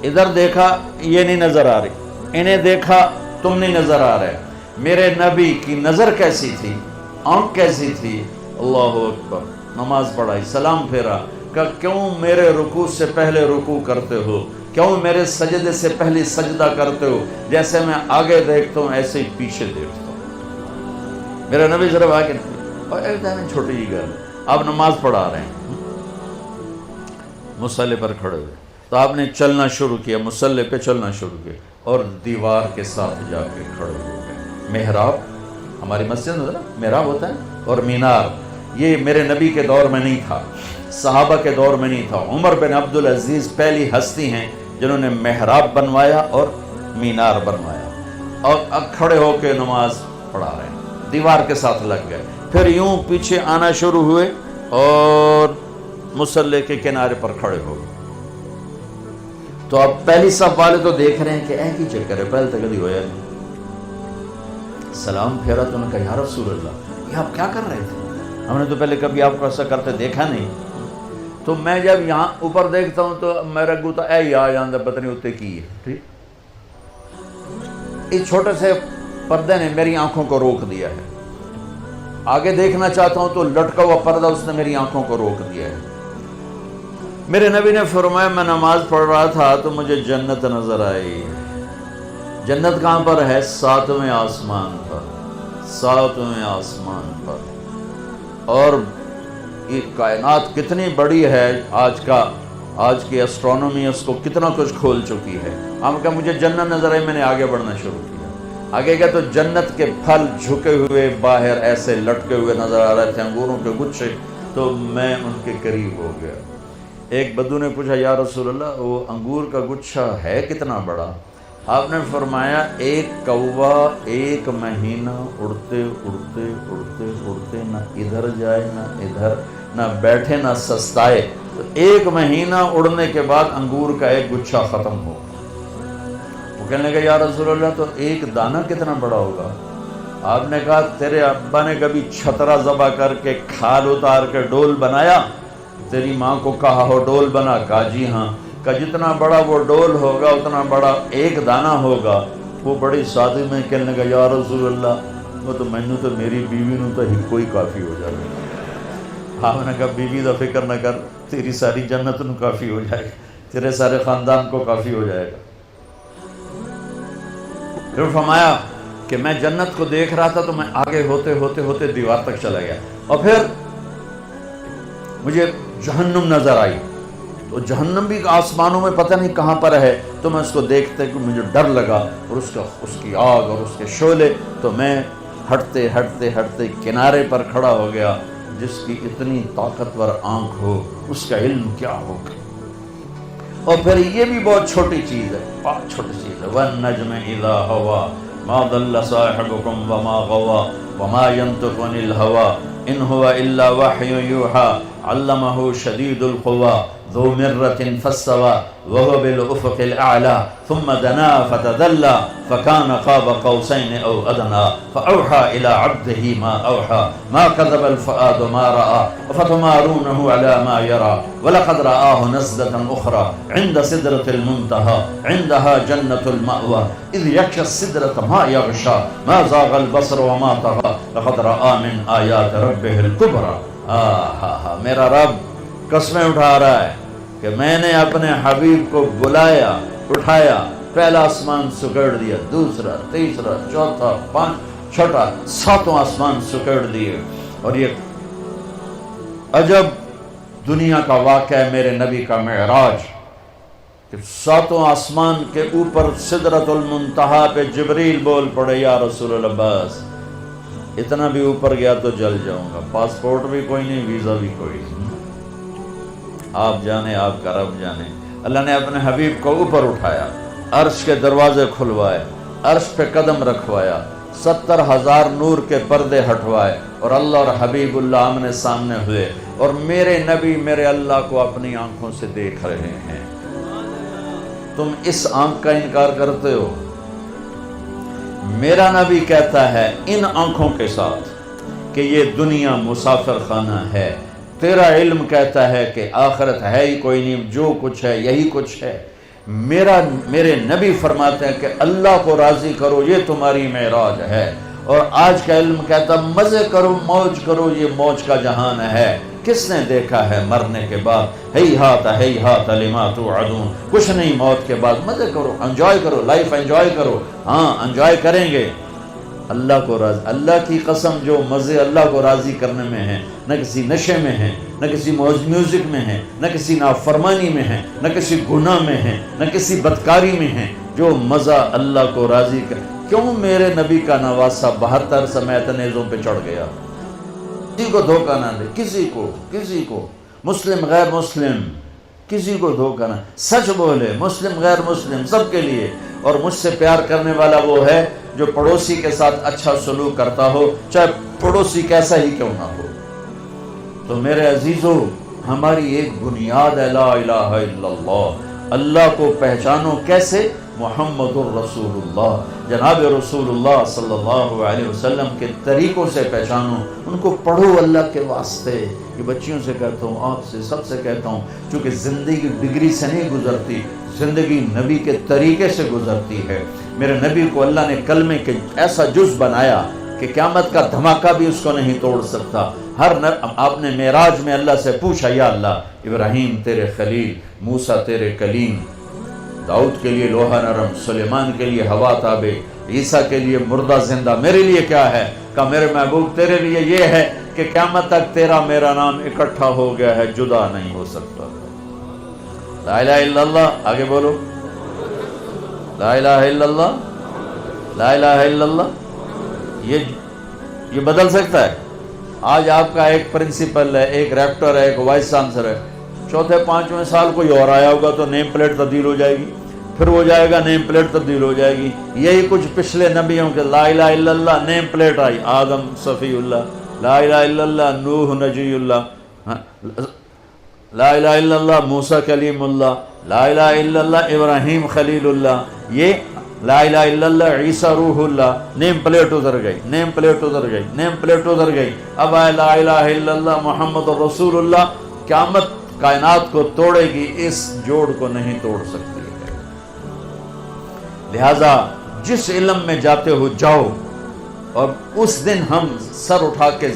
ادھر دیکھا یہ نہیں نظر آ رہی، انہیں دیکھا تم نہیں نظر آ رہے۔ میرے نبی کی نظر کیسی تھی، آنکھ کیسی تھی؟ اللہ اکبر، نماز پڑھائی، سلام پھیرا کہ کیوں میرے رکوع سے پہلے رکوع کرتے ہو، کیوں میرے سجدے سے پہلے سجدہ کرتے ہو، جیسے میں آگے دیکھتا ہوں ایسے ہی پیچھے دیکھتا ہوں۔ میرے نبی ذرا آگے، اور ایک دم چھوٹی جی گل، آپ نماز پڑھا رہے ہیں، مصلی پر کھڑے ہوئے، تو آپ نے چلنا شروع کیا، مصلی پہ چلنا شروع کیا، اور دیوار کے ساتھ جا کے کھڑے ہو گئے۔ محراب، ہماری مسجد میں محراب ہوتا ہے، اور مینار، یہ میرے نبی کے دور میں نہیں تھا، صحابہ کے دور میں نہیں تھا۔ عمر بن عبدالعزیز پہلی ہستی ہیں جنہوں نے محراب بنوایا اور مینار بنوایا، اور اب کھڑے ہو کے نماز پڑھا رہے ہیں، دیوار کے ساتھ لگ گئے، پھر یوں پیچھے آنا شروع ہوئے اور مصلی کے کنارے پر کھڑے ہو گئے۔ تو اب پہلی صف والے تو دیکھ رہے ہیں کہ ایک ہی چکر ہے، پہلے تک ہویا نہیں۔ سلام پھیرا تو انہوں نے کہا یا رسول اللہ، یہ آپ کیا کر رہے تھے؟ ہم نے تو پہلے کبھی آپ کو ایسا کرتے دیکھا نہیں۔ تو میں جب یہاں اوپر دیکھتا ہوں تو میرا گوتا اے یا جاندہ پتہ نہیں ہوتے کی ہے، ٹھیک؟ اس چھوٹے سے پردے نے میری آنکھوں کو روک دیا ہے، آگے دیکھنا چاہتا ہوں تو لٹکا ہوا پردہ اس نے میری آنکھوں کو روک دیا ہے۔ میرے نبی نے فرمایا میں نماز پڑھ رہا تھا تو مجھے جنت نظر آئی۔ جنت کہاں پر ہے؟ 7ویں آسمان پر، 7ویں آسمان پر۔ اور یہ کائنات کتنی بڑی ہے، آج کی اسٹرونومی اس کو کتنا کچھ کھول چکی ہے۔ ہم کہا مجھے جنت نظر آئی، میں نے آگے بڑھنا شروع کیا، آگے گیا تو جنت کے پھل جھکے ہوئے باہر ایسے لٹکے ہوئے نظر آ رہے تھے، انگوروں کے گچھے، تو میں ان کے قریب ہو گیا۔ ایک بدو نے پوچھا یا رسول اللہ وہ انگور کا گچھا ہے کتنا بڑا؟ آپ نے فرمایا ایک کوا 1 مہینہ اڑتے اڑتے اڑتے اڑتے نہ ادھر جائے نہ ادھر، نہ بیٹھے نہ سستائے، تو 1 مہینہ اڑنے کے بعد انگور کا ایک گچھا ختم ہو۔ وہ کہنے لگا یا رسول اللہ تو ایک دانہ کتنا بڑا ہوگا؟ آپ نے کہا تیرے ابا نے کبھی چھترا ذبح کر کے کھال اتار کے ڈول بنایا؟ تیری ماں کو کہا ہو ڈول بنا؟ کہا جی ہاں۔ کہ جتنا بڑا وہ ڈول ہوگا اتنا بڑا ایک دانہ ہوگا۔ وہ بڑی سادی میں کہنے لگا یا رسول اللہ وہ تو مینوں تو میری بیوی نو تو ہکو ہی کافی ہو جائے گا۔ آپ نے کہا بیوی دا فکر نہ کر، تیری ساری جنت نو کافی ہو جائے گا، تیرے سارے خاندان کو کافی ہو جائے گا۔ پھر فرمایا کہ میں جنت کو دیکھ رہا تھا تو میں آگے ہوتے ہوتے ہوتے دیوار تک چلا گیا، اور پھر مجھے جہنم نظر آئی، تو جہنم بھی آسمانوں میں پتہ نہیں کہاں پر ہے، تو میں اس کو دیکھتے کہ مجھے ڈر لگا، اور اس کی آگ اور اس کے شعلے، تو میں ہٹتے ہٹتے ہٹتے کنارے پر کھڑا ہو گیا۔ جس کی اتنی طاقتور آنکھ ہو اس کا علم کیا ہوگا۔ اور پھر یہ بھی بہت چھوٹی چیز ہے، بہت چھوٹی چیز ہے، وَالنَّجْمِ إِذَا هَوَىٰ مَا ضَلَّ صَاحِبُكُمْ وَمَا غَوَىٰ وَمَا يَنطِقُ عَنِ الْهَوَىٰ إِنْ هُوَ إِلَّا وَحْيٌ يُوحَىٰ عَلَّمَهُ شَدِيدُ الْقُوَىٰ ذُو مِرَّةٍ فَاسْتَوَىٰ وَهُوَ بِالْأُفُقِ الْأَعْلَىٰ ثُمَّ دَنَا فَتَدَلَّىٰ فَكَانَ قَابَ قَوْسَيْنِ أَوْ أَدْنَىٰ فَأَوْحَىٰ إِلَىٰ عَبْدِهِ مَا أَوْحَىٰ مَا كَذَبَ الْفُؤَادُ مَا رَأَىٰ أَفَتُمَارُونَهُ عَلَىٰ مَا يَرَىٰ وَلَقَدْ رَآهُ نَزْلَةً أُخْرَىٰ عِندَ سِدْرَةِ الْمُنتَهَىٰ عِندَهَا جَنَّةُ الْمَأْوَىٰ إِذْ يَغْشَى السِّدْرَةَ مَا يَغْشَىٰ مَا زَاغَ الْبَصَرُ وَمَا طَغَىٰ لَقَدْ رَآىٰ مِنْ آيَاتِ رَبِّهِ الْكُبْرَىٰ۔ میرا رب قسمیں اٹھا رہا ہے کہ میں نے اپنے حبیب کو بلایا، اٹھایا، پہلا آسمان سکڑ دیا، دوسرا، تیسرا، چوتھا، چھٹا، ساتوں آسمان سکڑ دیے۔ اور یہ عجب دنیا کا واقعہ ہے میرے نبی کا معراج، کہ ساتوں آسمان کے اوپر سدرۃ المنتہا پہ جبریل بول پڑے، یا رسول اللہ بس اتنا بھی اوپر گیا تو جل جاؤں گا، پاسپورٹ بھی کوئی نہیں، ویزا بھی کوئی نہیں، آپ جانے، آپ کا رب جانے۔ اللہ نے اپنے حبیب کو اوپر اٹھایا، عرش کے دروازے کھلوائے، عرش پہ قدم رکھوایا، 70,000 نور کے پردے ہٹوائے، اور اللہ اور حبیب اللہ آمنے سامنے ہوئے، اور میرے نبی میرے اللہ کو اپنی آنکھوں سے دیکھ رہے ہیں۔ تم اس آنکھ کا انکار کرتے ہو؟ میرا نبی کہتا ہے ان آنکھوں کے ساتھ کہ یہ دنیا مسافر خانہ ہے، تیرا علم کہتا ہے کہ آخرت ہے ہی کوئی نہیں، جو کچھ ہے یہی کچھ ہے۔ میرے نبی فرماتے ہیں کہ اللہ کو راضی کرو، یہ تمہاری معراج ہے، اور آج کا علم کہتا مزے کرو، موج کرو، یہ موج کا جہان ہے۔ کس نے دیکھا ہے مرنے کے بعد ہیہات لما توعدون، کچھ نہیں موت کے بعد، مزے کرو، انجوائے کرو، لائف انجوائے کرو۔ ہاں انجوائے کریں گے، اللہ کو راضی، اللہ کی قسم جو مزے اللہ کو راضی کرنے میں ہیں، نہ کسی نشے میں ہیں، نہ کسی میوزک میں ہیں، نہ کسی نافرمانی میں ہیں، نہ کسی گناہ میں ہیں، نہ کسی بدکاری میں ہیں، جو مزہ اللہ کو راضی کر۔ کیوں میرے نبی کا نواسہ 72 سمیت نیزوں پہ چڑھ گیا؟ کسی کو دھوکہ نہ دے، کسی کو مسلم غیر مسلم کسی کو دھوکہ نہ، سچ بولے، مسلم غیر مسلم سب کے لیے۔ اور مجھ سے پیار کرنے والا وہ ہے جو پڑوسی کے ساتھ اچھا سلوک کرتا ہو، چاہے پڑوسی کیسا ہی کیوں نہ ہو۔ تو میرے عزیزو، ہماری ایک بنیاد ہے لا الہ الا اللہ۔ اللہ کو پہچانو کیسے؟ محمد الرسول اللہ، جناب رسول اللہ صلی اللہ علیہ وسلم کے طریقوں سے پہچانو، ان کو پڑھو اللہ کے واسطے۔ یہ بچیوں سے کہتا ہوں، آپ سے، سب سے کہتا ہوں، چونکہ زندگی ڈگری سے نہیں گزرتی، زندگی نبی کے طریقے سے گزرتی ہے۔ میرے نبی کو اللہ نے کلمے کے ایسا جز بنایا کہ قیامت کا دھماکہ بھی اس کو نہیں توڑ سکتا۔ آپ نے معراج میں اللہ سے پوچھا، یا اللہ، ابراہیم تیرے خلیل، موسیٰ تیرے کلیم، داؤد کے لیے لوہا نرم، سلیمان کے لیے ہوا تابع، عیسیٰ کے لیے مردہ زندہ، میرے لیے کیا ہے؟ کہا میرے محبوب تیرے لیے یہ ہے کہ قیامت تک تیرا میرا نام اکٹھا ہو گیا ہے، جدا نہیں ہو سکتا۔ لا الہ الا اللہ، آگے بولو، لا الہ الا اللہ، لا الہ الا اللہ۔ یہ بدل سکتا ہے؟ آج آپ کا ایک پرنسپل ہے، ایک ریکٹر ہے، ایک وائس چانسلر ہے، چوتھے 5ویں سال کوئی اور آیا ہوگا تو نیم پلیٹ تبدیل ہو جائے گی، پھر وہ جائے گا نیم پلیٹ تبدیل ہو جائے گی۔ یہی کچھ پچھلے نبیوں کے، لا الہ الا اللہ نیم پلیٹ آئی، آدم صفی اللہ، لا الہ الا اللہ نوح نجی اللہ، لا الہ الا اللہ موسیٰ کلیم اللہ، لا الہ الا اللہ ابراہیم خلیل اللہ، یہ لا الہ الا اللہ عیسیٰ روح اللہ، نیم پلیٹ ادھر گئی، نیم پلیٹ ادھر گئی، نیم پلیٹ ادھر گئی، اب آئے لا الہ الا اللہ محمد رسول اللہ۔ قیامت کائنات کو توڑے گی، اس جوڑ کو نہیں توڑ سکتی ہے۔ لہذا جس علم میں جاتے ہو جاؤ، اور اس دن ہم سر اٹھا کے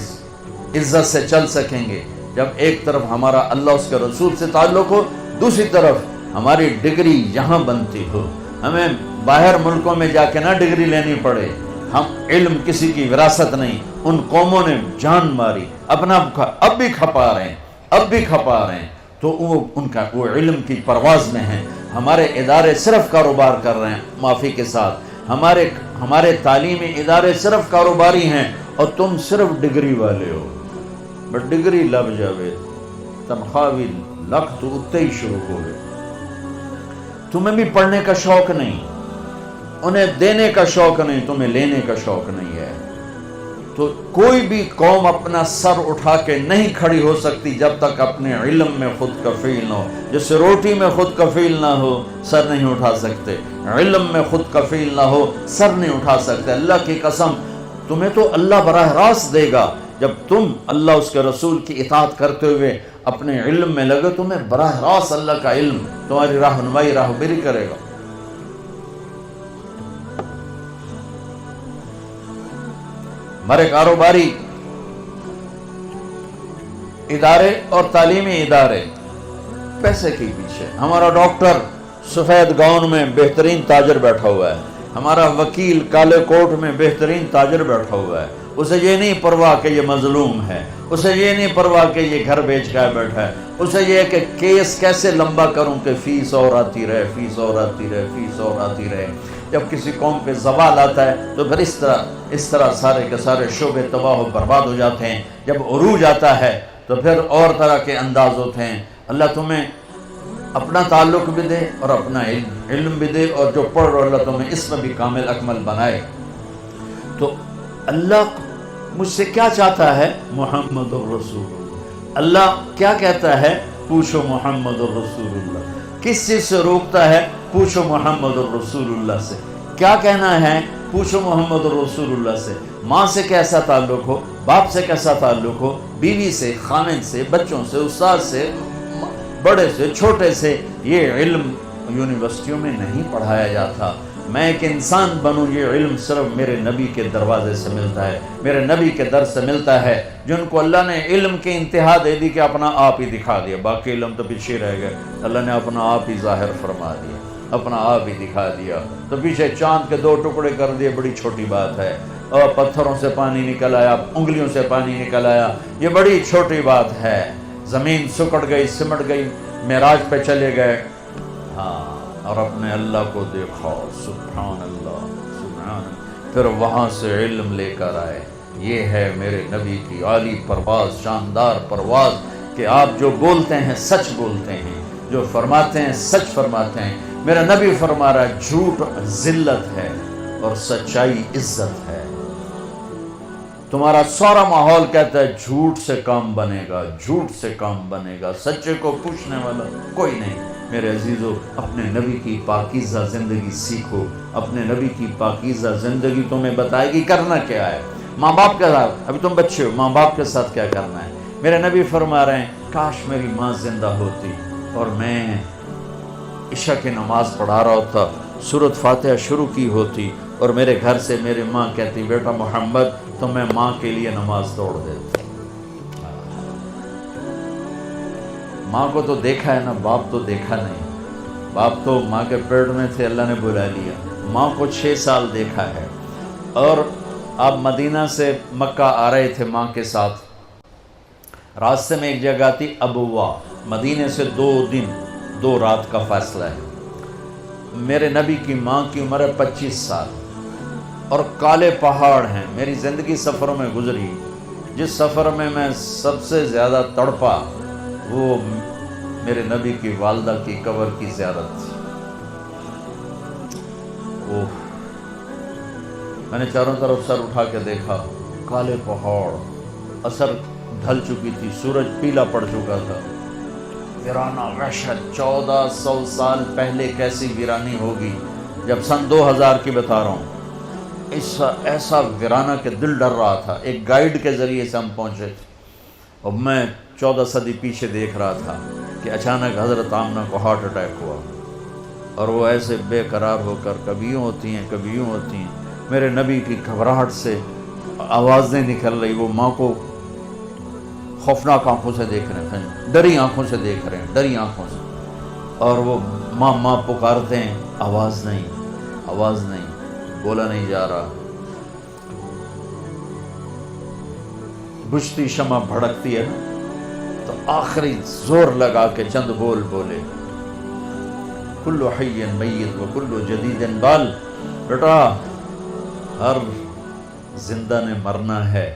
عزت سے چل سکیں گے جب ایک طرف ہمارا اللہ اس کے رسول سے تعلق ہو، دوسری طرف ہماری ڈگری یہاں بنتی ہو، ہمیں باہر ملکوں میں جا کے نہ ڈگری لینی پڑے۔ ہم علم کسی کی وراثت نہیں، ان قوموں نے جان ماری، اپنا اب بھی کھپا رہے ہیں، اب بھی کھپا رہے ہیں، تو وہ علم کی پرواز میں ہیں۔ ہمارے ادارے صرف کاروبار کر رہے ہیں معافی کے ساتھ، ہمارے تعلیمی ادارے صرف کاروباری ہیں، اور تم صرف ڈگری والے ہو۔ بٹ ڈگری لب جاوے تنخواہ بھی لکھ تو اتنے ہی شروع ہو گئے۔ تمہیں بھی پڑھنے کا شوق نہیں، انہیں دینے کا شوق نہیں، تمہیں لینے کا شوق نہیں ہے۔ تو کوئی بھی قوم اپنا سر اٹھا کے نہیں کھڑی ہو سکتی جب تک اپنے علم میں خود کفیل نہ ہو۔ جیسے روٹی میں خود کفیل نہ ہو سر نہیں اٹھا سکتے، علم میں خود کفیل نہ ہو سر نہیں اٹھا سکتے۔ اللہ کی قسم، تمہیں تو اللہ براہ راست دے گا جب تم اللہ اس کے رسول کی اطاعت کرتے ہوئے اپنے علم میں لگے، تمہیں براہ راست اللہ کا علم تمہاری رہنمائی راہبری کرے گا۔ ہمارے کاروباری ادارے اور تعلیمی ادارے پیسے کے پیچھے، ہمارا ڈاکٹر سفید گاؤن میں بہترین تاجر بیٹھا ہوا ہے، ہمارا وکیل کالے کوٹ میں بہترین تاجر بیٹھا ہوا ہے، اسے یہ نہیں پرواہ کہ یہ مظلوم ہے، اسے یہ نہیں پرواہ کہ یہ گھر بیچ کے بیٹھا ہے، اسے یہ کہ کیس کیسے لمبا کروں کہ فیس اور آتی رہے، فیس اور آتی رہے، فیس اور آتی رہے۔ جب کسی قوم پہ زوال آتا ہے تو پھر اس طرح سارے کے سارے شعبے تباہ و برباد ہو جاتے ہیں۔ جب عروج آتا ہے تو پھر اور طرح کے انداز ہوتے ہیں۔ اللہ تمہیں اپنا تعلق بھی دے اور اپنا علم بھی دے، اور جو پڑھ رہو اللہ تمہیں اس میں بھی کامل اکمل بنائے۔ تو اللہ مجھ سے کیا چاہتا ہے؟ محمد الرسول۔ اللہ کیا کہتا ہے؟ پوچھو محمد الرسول اللہ۔ کس چیز سے روکتا ہے؟ پوچھو محمد الرسول اللہ سے۔ کیا کہنا ہے؟ پوچھو محمد الرسول اللہ سے۔ ماں سے کیسا تعلق ہو، باپ سے کیسا تعلق ہو، بیوی سے، خاوند سے، بچوں سے، استاد سے، بڑے سے، چھوٹے سے، یہ علم یونیورسٹیوں میں نہیں پڑھایا جاتا۔ میں ایک انسان بنوں، یہ علم صرف میرے نبی کے دروازے سے ملتا ہے، میرے نبی کے در سے ملتا ہے، جن کو اللہ نے علم کی انتہا دے دی کہ اپنا آپ ہی دکھا دیا، باقی علم تو پیچھے رہ گئے، اللہ نے اپنا آپ ہی ظاہر فرما دیا، اپنا آپ ہی دکھا دیا۔ تو پیچھے چاند کے 2 ٹکڑے کر دیے، بڑی چھوٹی بات ہے، اور پتھروں سے پانی نکل آیا، انگلیوں سے پانی نکل آیا، یہ بڑی چھوٹی بات ہے۔ زمین سکڑ گئی، سمٹ گئی، معراج پہ چلے گئے، ہاں، اور اپنے اللہ کو دیکھا، سبحان اللہ، سبحان اللہ، پھر وہاں سے علم لے کر آئے۔ یہ ہے میرے نبی کی عالی پرواز، شاندار پرواز، کہ آپ جو بولتے ہیں سچ بولتے ہیں، جو فرماتے ہیں سچ فرماتے ہیں۔ میرا نبی فرما رہا ہے جھوٹ ذلت ہے اور سچائی عزت ہے۔ تمہارا سارا ماحول کہتا ہے جھوٹ سے کام بنے گا، جھوٹ سے کام بنے گا، سچے کو پوچھنے والا کوئی نہیں۔ میرے عزیزو، اپنے نبی کی پاکیزہ زندگی سیکھو، اپنے نبی کی پاکیزہ زندگی تمہیں بتائے گی کرنا کیا ہے۔ ماں باپ کے ساتھ، ابھی تم بچے ہو، ماں باپ کے ساتھ کیا کرنا ہے۔ میرے نبی فرما رہے ہیں کاش میری ماں زندہ ہوتی اور میں عشاء کی نماز پڑھا رہا ہوتا، سورۃ فاتحہ شروع کی ہوتی، اور میرے گھر سے میری ماں کہتی بیٹا محمد، تو میں ماں کے لیے نماز توڑ دیتا۔ ماں کو تو دیکھا ہے نا، باپ تو دیکھا نہیں۔ باپ تو ماں کے پیٹ میں تھے، اللہ نے بلا لیا۔ ماں کو 6 سال دیکھا ہے، اور آپ مدینہ سے مکہ آ رہے تھے ماں کے ساتھ، راستے میں ایک جگہ تھی ابوا، مدینے سے 2 دن 2 رات کا فاصلہ ہے۔ میرے نبی کی ماں کی عمر ہے 25 سال، اور کالے پہاڑ ہیں۔ میری زندگی سفروں میں گزری، جس سفر میں میں سب سے زیادہ تڑپا وہ میرے نبی کی والدہ کی قبر کی زیارت تھی۔ میں نے چاروں طرف سر اٹھا کے دیکھا، کالے پہاڑ، عصر ڈھل چکی تھی، سورج پیلا پڑ چکا تھا، ویرانہ وحشت۔ 1400 سال پہلے کیسی ویرانی ہوگی، جب سن 2000 کی بتا رہا ہوں، ایسا ویرانہ کہ دل ڈر رہا تھا۔ ایک گائیڈ کے ذریعے سے ہم پہنچے تھے، اور میں 14 صدی پیچھے دیکھ رہا تھا کہ اچانک حضرت آمنہ کو ہارٹ اٹیک ہوا، اور وہ ایسے بے قرار ہو کر کبھی یوں ہوتی ہیں کبھی یوں ہوتی ہیں۔ میرے نبی کی گھبراہٹ سے آوازیں نکل رہی، وہ ماں کو خوفناک آنکھوں سے دیکھ رہے ہیں، ڈری آنکھوں سے دیکھ رہے ہیں، ڈری آنکھوں سے، اور وہ ماں ماں پکارتے ہیں، آواز نہیں، آواز نہیں، بولا نہیں جا رہا۔ بجھتی شمع بھڑکتی ہے نا، تو آخری زور لگا کے چند بول بولے، کل حی میت و کل جدید بال، بیٹا ہر زندہ نے مرنا ہے،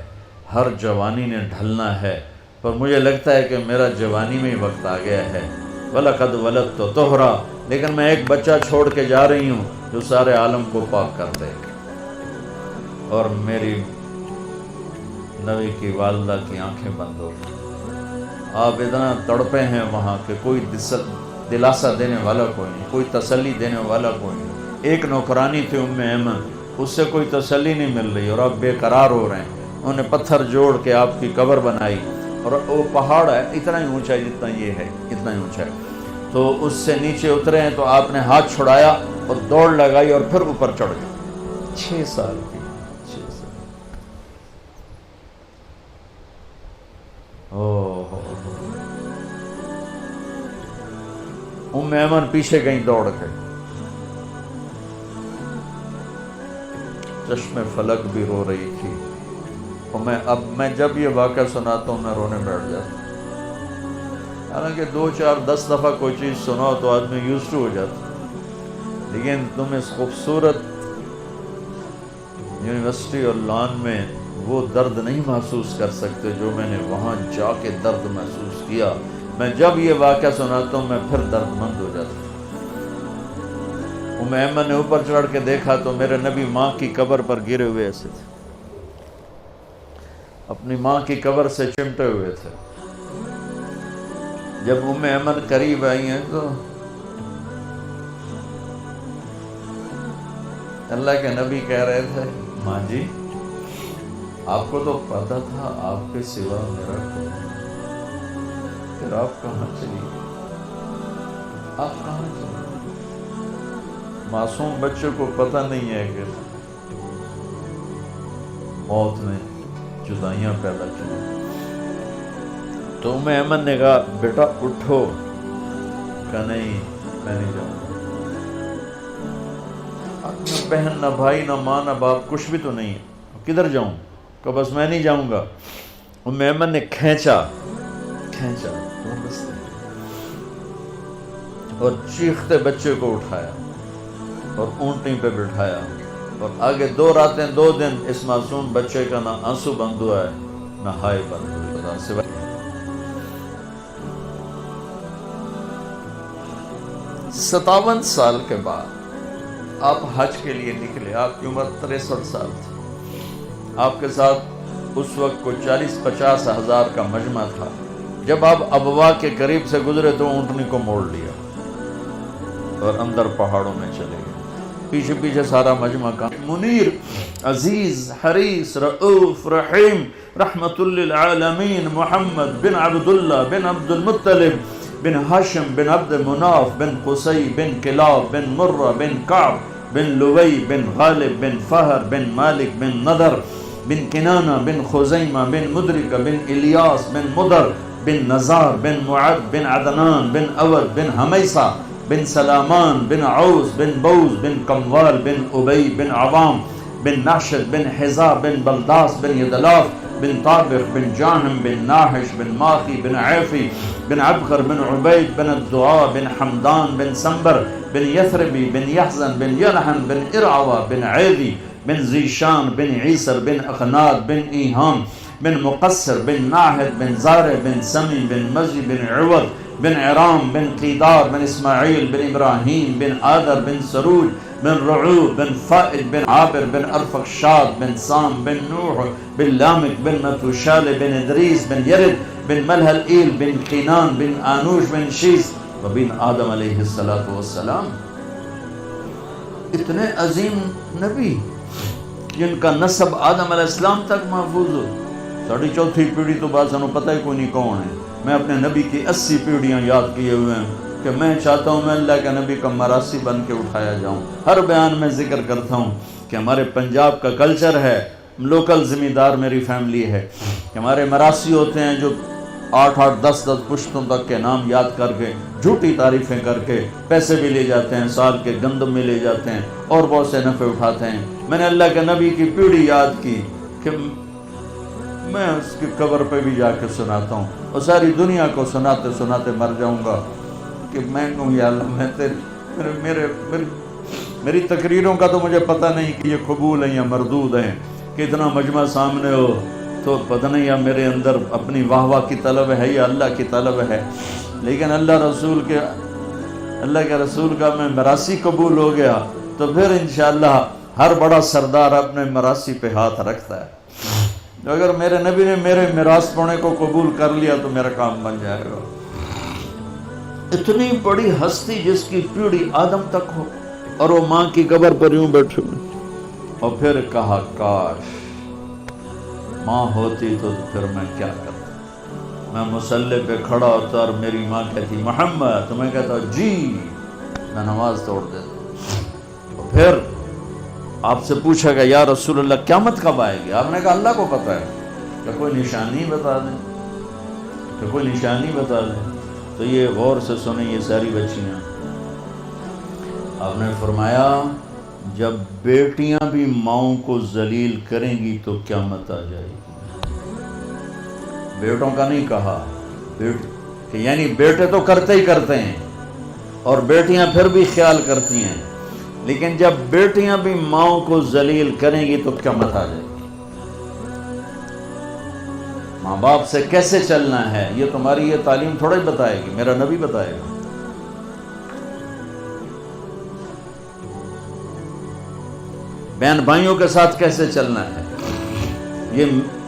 ہر جوانی نے ڈھلنا ہے، پر مجھے لگتا ہے کہ میرا جوانی میں ہی وقت آ گیا ہے، وَلَقَدْ وَلَدْتُ طُہْرًا، لیکن میں ایک بچہ چھوڑ کے جا رہی ہوں جو سارے عالم کو پاک کر دے۔ اور میری نبی کی والدہ کی آنکھیں بند ہو گئی۔ آپ اتنا تڑپے ہیں وہاں کہ کوئی دلاسا دینے والا کوئی نہیں، کوئی تسلی دینے والا کوئی نہیں۔ ایک نوکرانی تھی ام ایمن، اس سے کوئی تسلی نہیں مل رہی اور آپ بے قرار ہو رہے ہیں۔ انہوں نے پتھر جوڑ کے آپ کی قبر بنائی، اور وہ پہاڑ ہے اتنا ہی اونچا جتنا یہ ہے، اتنا ہی اونچا ہے، تو اس سے نیچے اترے ہیں تو آپ نے ہاتھ چھڑایا اور دوڑ لگائی اور پھر اوپر چڑھ گئے۔ 6 سال کی، 6 سال۔ ام ایمن پیچھے گئی دوڑ کے، چشم فلک بھی رو رہی تھی، اور میں جب یہ واقعہ سناتا ہوں میں رونے بیٹھ جاتا ہوں۔ حالانکہ 2 4 10 دفعہ کوئی چیز سناؤ تو آدمی یوزڈ ہو جاتا، لیکن تم اس خوبصورت یونیورسٹی اور لان میں وہ درد نہیں محسوس کر سکتے جو میں نے وہاں جا کے درد محسوس کیا۔ میں جب یہ واقعہ سناتا ہوں میں پھر درد مند ہو جاتا ہوں۔ ام ایمن نے اوپر چڑھ کے دیکھا تو میرے نبی ماں کی قبر پر گرے ہوئے ایسے تھے، اپنی ماں کی قبر سے چمٹے ہوئے تھے۔ جب ام ایمن قریب آئی ہیں تو اللہ کے نبی کہہ رہے تھے، ماں جی آپ کو تو پتا تھا آپ کے سوا میرا کوئی نہیں، پھر آپ کہاں چلی گئی؟ آپ کہاں چلی گئی؟ معصوم بچے کو پتہ نہیں ہے کہ موت نے جدائیاں پیدا کی۔ تو ام ایمن نے کہا بیٹا اٹھو، کہا نہیں میں نہیں جاؤں گا۔ نہ بہن نہ بھائی نہ ماں نہ باپ کچھ بھی تو نہیں ہے، کدھر جاؤں؟ کہ بس میں نہیں جاؤں گا۔ ام ایمن نے کھینچا اور چیختے بچے کو اٹھایا اور اونٹنی پہ بٹھایا، اور آگے 2 راتیں 2 دن اس معصوم بچے کا نہ آنسو بند ہوا ہے نہ ہائے بند ہوا، سوائے 57 سال کے بعد آپ حج کے لیے نکلے۔ آپ کی عمر 63 سال تھی، آپ کے ساتھ اس وقت کو 40-50 ہزار کا مجمع تھا۔ جب آپ ابوا کے قریب سے گزرے تو اونٹنی کو موڑ لیا اور اندر پہاڑوں میں چلے گئے، پیچھے پیچھے سارا مجمع کا۔ منیر، عزیز، حریص، رؤوف، رحیم، رحمت للعالمین محمد بن عبداللہ بن عبد المطلب بن ہاشم بن عبد مناف بن قصی بن کلاب بن مرہ بن کعب بن لوی بن غالب بن فہر بن مالک بن نضر بن کنانہ بن خزیمہ بن مدرکہ بن الیاس بن مدر بن نزار بن معد بن عدنان بن اود بن حمیسہ بن سلامان بن عوس بن بوز بن کموال بن ابی بن عوام بن ناشد بن حزا بن بلداس بن یدلاف بن طابق بن جاہم بن ناحش بن ماخی بن عیفی بن عبقر بن عبید بن الدعاء بن حمدان بن سنبر بن یثربی بن یحزن بن یلحن بن ارعوہ بن عیدی بن زیشان بن عیسر بن اخناد بن ایہام بن مقصر بن ناحد بن زارع بن سمی بن مزی بن عوض بن عرام بن قیدار بن اسماعیل بن ابراہیم بن آدر بن سروج بن رعوب بن فائد بن عابر بن ارفخشاد بن سام بن نوح بن لامک بن متوشال بن ادریس بن یرد بن ملحل بن قینان بن آنوش بن شیس وبن آدم علیہ السلام۔ اتنے عظیم نبی جن کا نسب آدم علیہ السلام تک محفوظ ہو۔ 4.5 پیڑھی تو بات سنو پتہ ہی کوئی نہیں کون ہے۔ میں اپنے نبی کی 80 پیڑھیاں یاد کیے ہوئے ہیں کہ میں چاہتا ہوں میں اللہ کے نبی کا مراسی بن کے اٹھایا جاؤں۔ ہر بیان میں ذکر کرتا ہوں کہ ہمارے پنجاب کا کلچر ہے، لوکل زمیندار میری فیملی ہے، کہ ہمارے مراسی ہوتے ہیں جو 8-8 10-10 پشتوں تک کے نام یاد کر کے جھوٹی تعریفیں کر کے پیسے بھی لے جاتے ہیں، سال کے گندم میں لے جاتے ہیں اور بہت سے نفع اٹھاتے ہیں۔ میں نے اللہ کے نبی کی پیڑھی یاد کی کہ میں اس کی قبر پہ بھی جا کے سناتا ہوں اور ساری دنیا کو سناتے سناتے مر جاؤں گا کہ میں کہوں یا اللہ میں میری تقریروں کا تو مجھے پتہ نہیں کہ یہ قبول ہیں یا مردود ہیں، کہ اتنا مجمع سامنے ہو تو پتہ نہیں یا میرے اندر اپنی واہ واہ کی طلب ہے یا اللہ کی طلب ہے، لیکن اللہ کے رسول کا میں مراثی قبول ہو گیا تو پھر انشاءاللہ ہر بڑا سردار اپنے مراثی پہ ہاتھ رکھتا ہے۔ اگر میرے نبی نے میرے میراث پونے کو قبول کر لیا تو میرا کام بن جائے گا۔ اتنی بڑی ہستی جس کی پیڑھی آدم تک ہو اور وہ ماں کی قبر پر یوں بیٹھے ہوئے، اور پھر کہا کاش ماں ہوتی تو پھر میں کیا کرتا، میں مصلی پہ کھڑا ہوتا اور میری ماں کہتی محمد، تو میں کہتا جی، میں نماز توڑ دیتا۔ اور پھر آپ سے پوچھا گیا یا رسول اللہ قیامت کب آئے گی؟ آپ نے کہا اللہ کو پتہ ہے، کہ کوئی نشانی بتا دیں، کہ کوئی نشانی بتا دیں۔ تو یہ غور سے سنیں یہ ساری بچیاں، آپ نے فرمایا جب بیٹیاں بھی ماؤں کو ذلیل کریں گی تو قیامت آ جائے گی۔ بیٹوں کا نہیں کہا، کہ یعنی بیٹے تو کرتے ہی کرتے ہیں اور بیٹیاں پھر بھی خیال کرتی ہیں، لیکن جب بیٹیاں بھی ماؤں کو ذلیل کریں گی تو قیامت آ جائے گی۔ ماں باپ سے کیسے چلنا ہے یہ تمہاری یہ تعلیم تھوڑا ہی بتائے گی، میرا نبی بتائے گا۔ بہن بھائیوں کے ساتھ کیسے چلنا ہے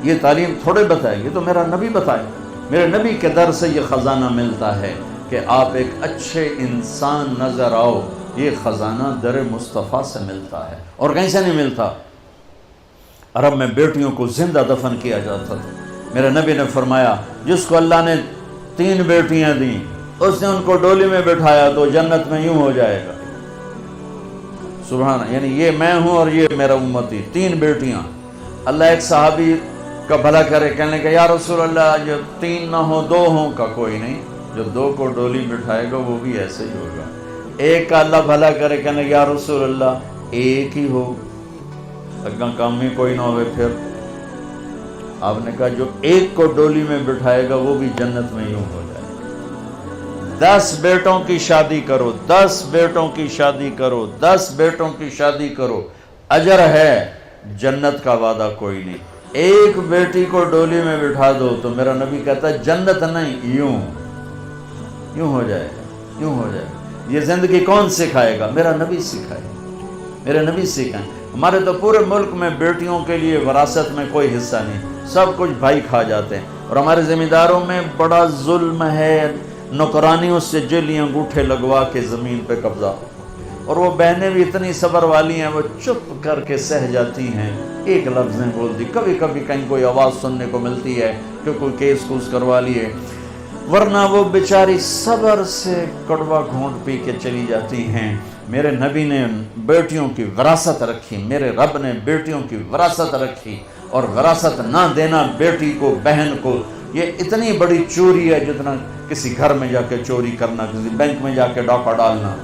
یہ تعلیم تھوڑے بتائے گی، تو میرا نبی بتائے گا۔ میرے نبی کے در سے یہ خزانہ ملتا ہے کہ آپ ایک اچھے انسان نظر آؤ، یہ خزانہ در مصطفیٰ سے ملتا ہے اور کہیں سے نہیں ملتا۔ عرب میں بیٹیوں کو زندہ دفن کیا جاتا تھا۔ میرے نبی نے فرمایا جس کو اللہ نے 3 بیٹیاں دیں اس نے ان کو ڈولی میں بٹھایا تو جنت میں یوں ہو جائے گا۔ سبحان، یعنی یہ میں ہوں اور یہ میرا امتی، 3 بیٹیاں۔ اللہ ایک صحابی کا بھلا کرے، کہنے کہ یا رسول اللہ جو 3 نہ ہوں 2 ہوں، کا کوئی نہیں، جو 2 کو ڈولی بٹھائے گا وہ بھی ایسے ہی ہوگا۔ ایک کا اللہ بھلا کرے، کہنے یا رسول اللہ ایک ہی ہو، اگاں کام میں کوئی نہ ہوئے، پھر آپ نے کہا جو 1 کو ڈولی میں بٹھائے گا وہ بھی جنت میں یوں ہو جائے گا۔ 10 بیٹوں کی شادی کرو، 10 بیٹوں کی شادی کرو، 10 بیٹوں کی شادی کرو، اجر ہے، جنت کا وعدہ کوئی نہیں۔ 1 بیٹی کو ڈولی میں بٹھا دو تو میرا نبی کہتا ہے جنت نہیں، یوں ہو جائے گا، یوں ہو جائے گا۔ یہ زندگی کون سکھائے گا؟ میرا نبی سکھائے گا، میرے نبی سکھائیں۔ ہمارے تو پورے ملک میں بیٹیوں کے لیے وراثت میں کوئی حصہ نہیں، سب کچھ بھائی کھا جاتے ہیں، اور ہمارے ذمہ داروں میں بڑا ظلم ہے، نوکرانیوں سے جیلی انگوٹھے لگوا کے زمین پہ قبضہ، اور وہ بہنیں بھی اتنی صبر والی ہیں، وہ چپ کر کے سہ جاتی ہیں، ایک لفظ نہیں بولتی، کبھی کبھی کہیں کوئی آواز سننے کو ملتی ہے کہ کوئی کیس کوس کروا لیے، ورنہ وہ بیچاری صبر سے کڑوا گھونٹ پی کے چلی جاتی ہیں۔ میرے نبی نے بیٹیوں کی وراثت رکھی، میرے رب نے بیٹیوں کی وراثت رکھی، اور وراثت نہ دینا بیٹی کو، بہن کو، یہ اتنی بڑی چوری ہے جتنا کسی گھر میں جا کے چوری کرنا، کسی بینک میں جا کے ڈاکہ ڈالنا۔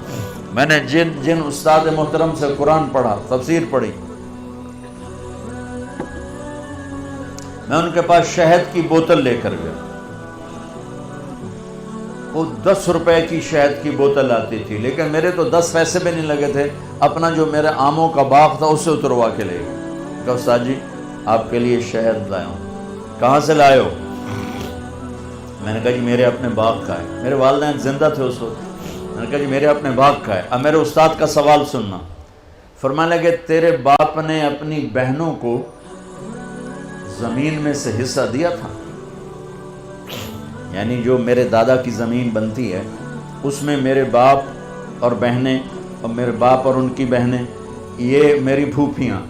میں نے جن استاد محترم سے قرآن پڑھا، تفسیر پڑھی، میں ان کے پاس شہد کی بوتل لے کر گیا، وہ 10 روپے کی شہد کی بوتل آتی تھی، لیکن میرے تو 10 پیسے بھی نہیں لگے تھے، اپنا جو میرے آموں کا باغ تھا اسے اتروا کے لے گئے، کہ استاد جی آپ کے لیے شہد لایا ہوں۔ کہاں سے لائے ہو؟ میں نے کہا جی میرے اپنے باغ کا ہے، میرے والدین زندہ تھے اس وقت، میں نے کہا جی میرے اپنے باغ کا ہے۔ اب میرے استاد کا سوال سننا، فرمانے لگے تیرے باپ نے اپنی بہنوں کو زمین میں سے حصہ دیا تھا، یعنی جو میرے دادا کی زمین بنتی ہے اس میں میرے باپ اور بہنیں، اور میرے باپ اور ان کی بہنیں، یہ میری پھوپھیاں،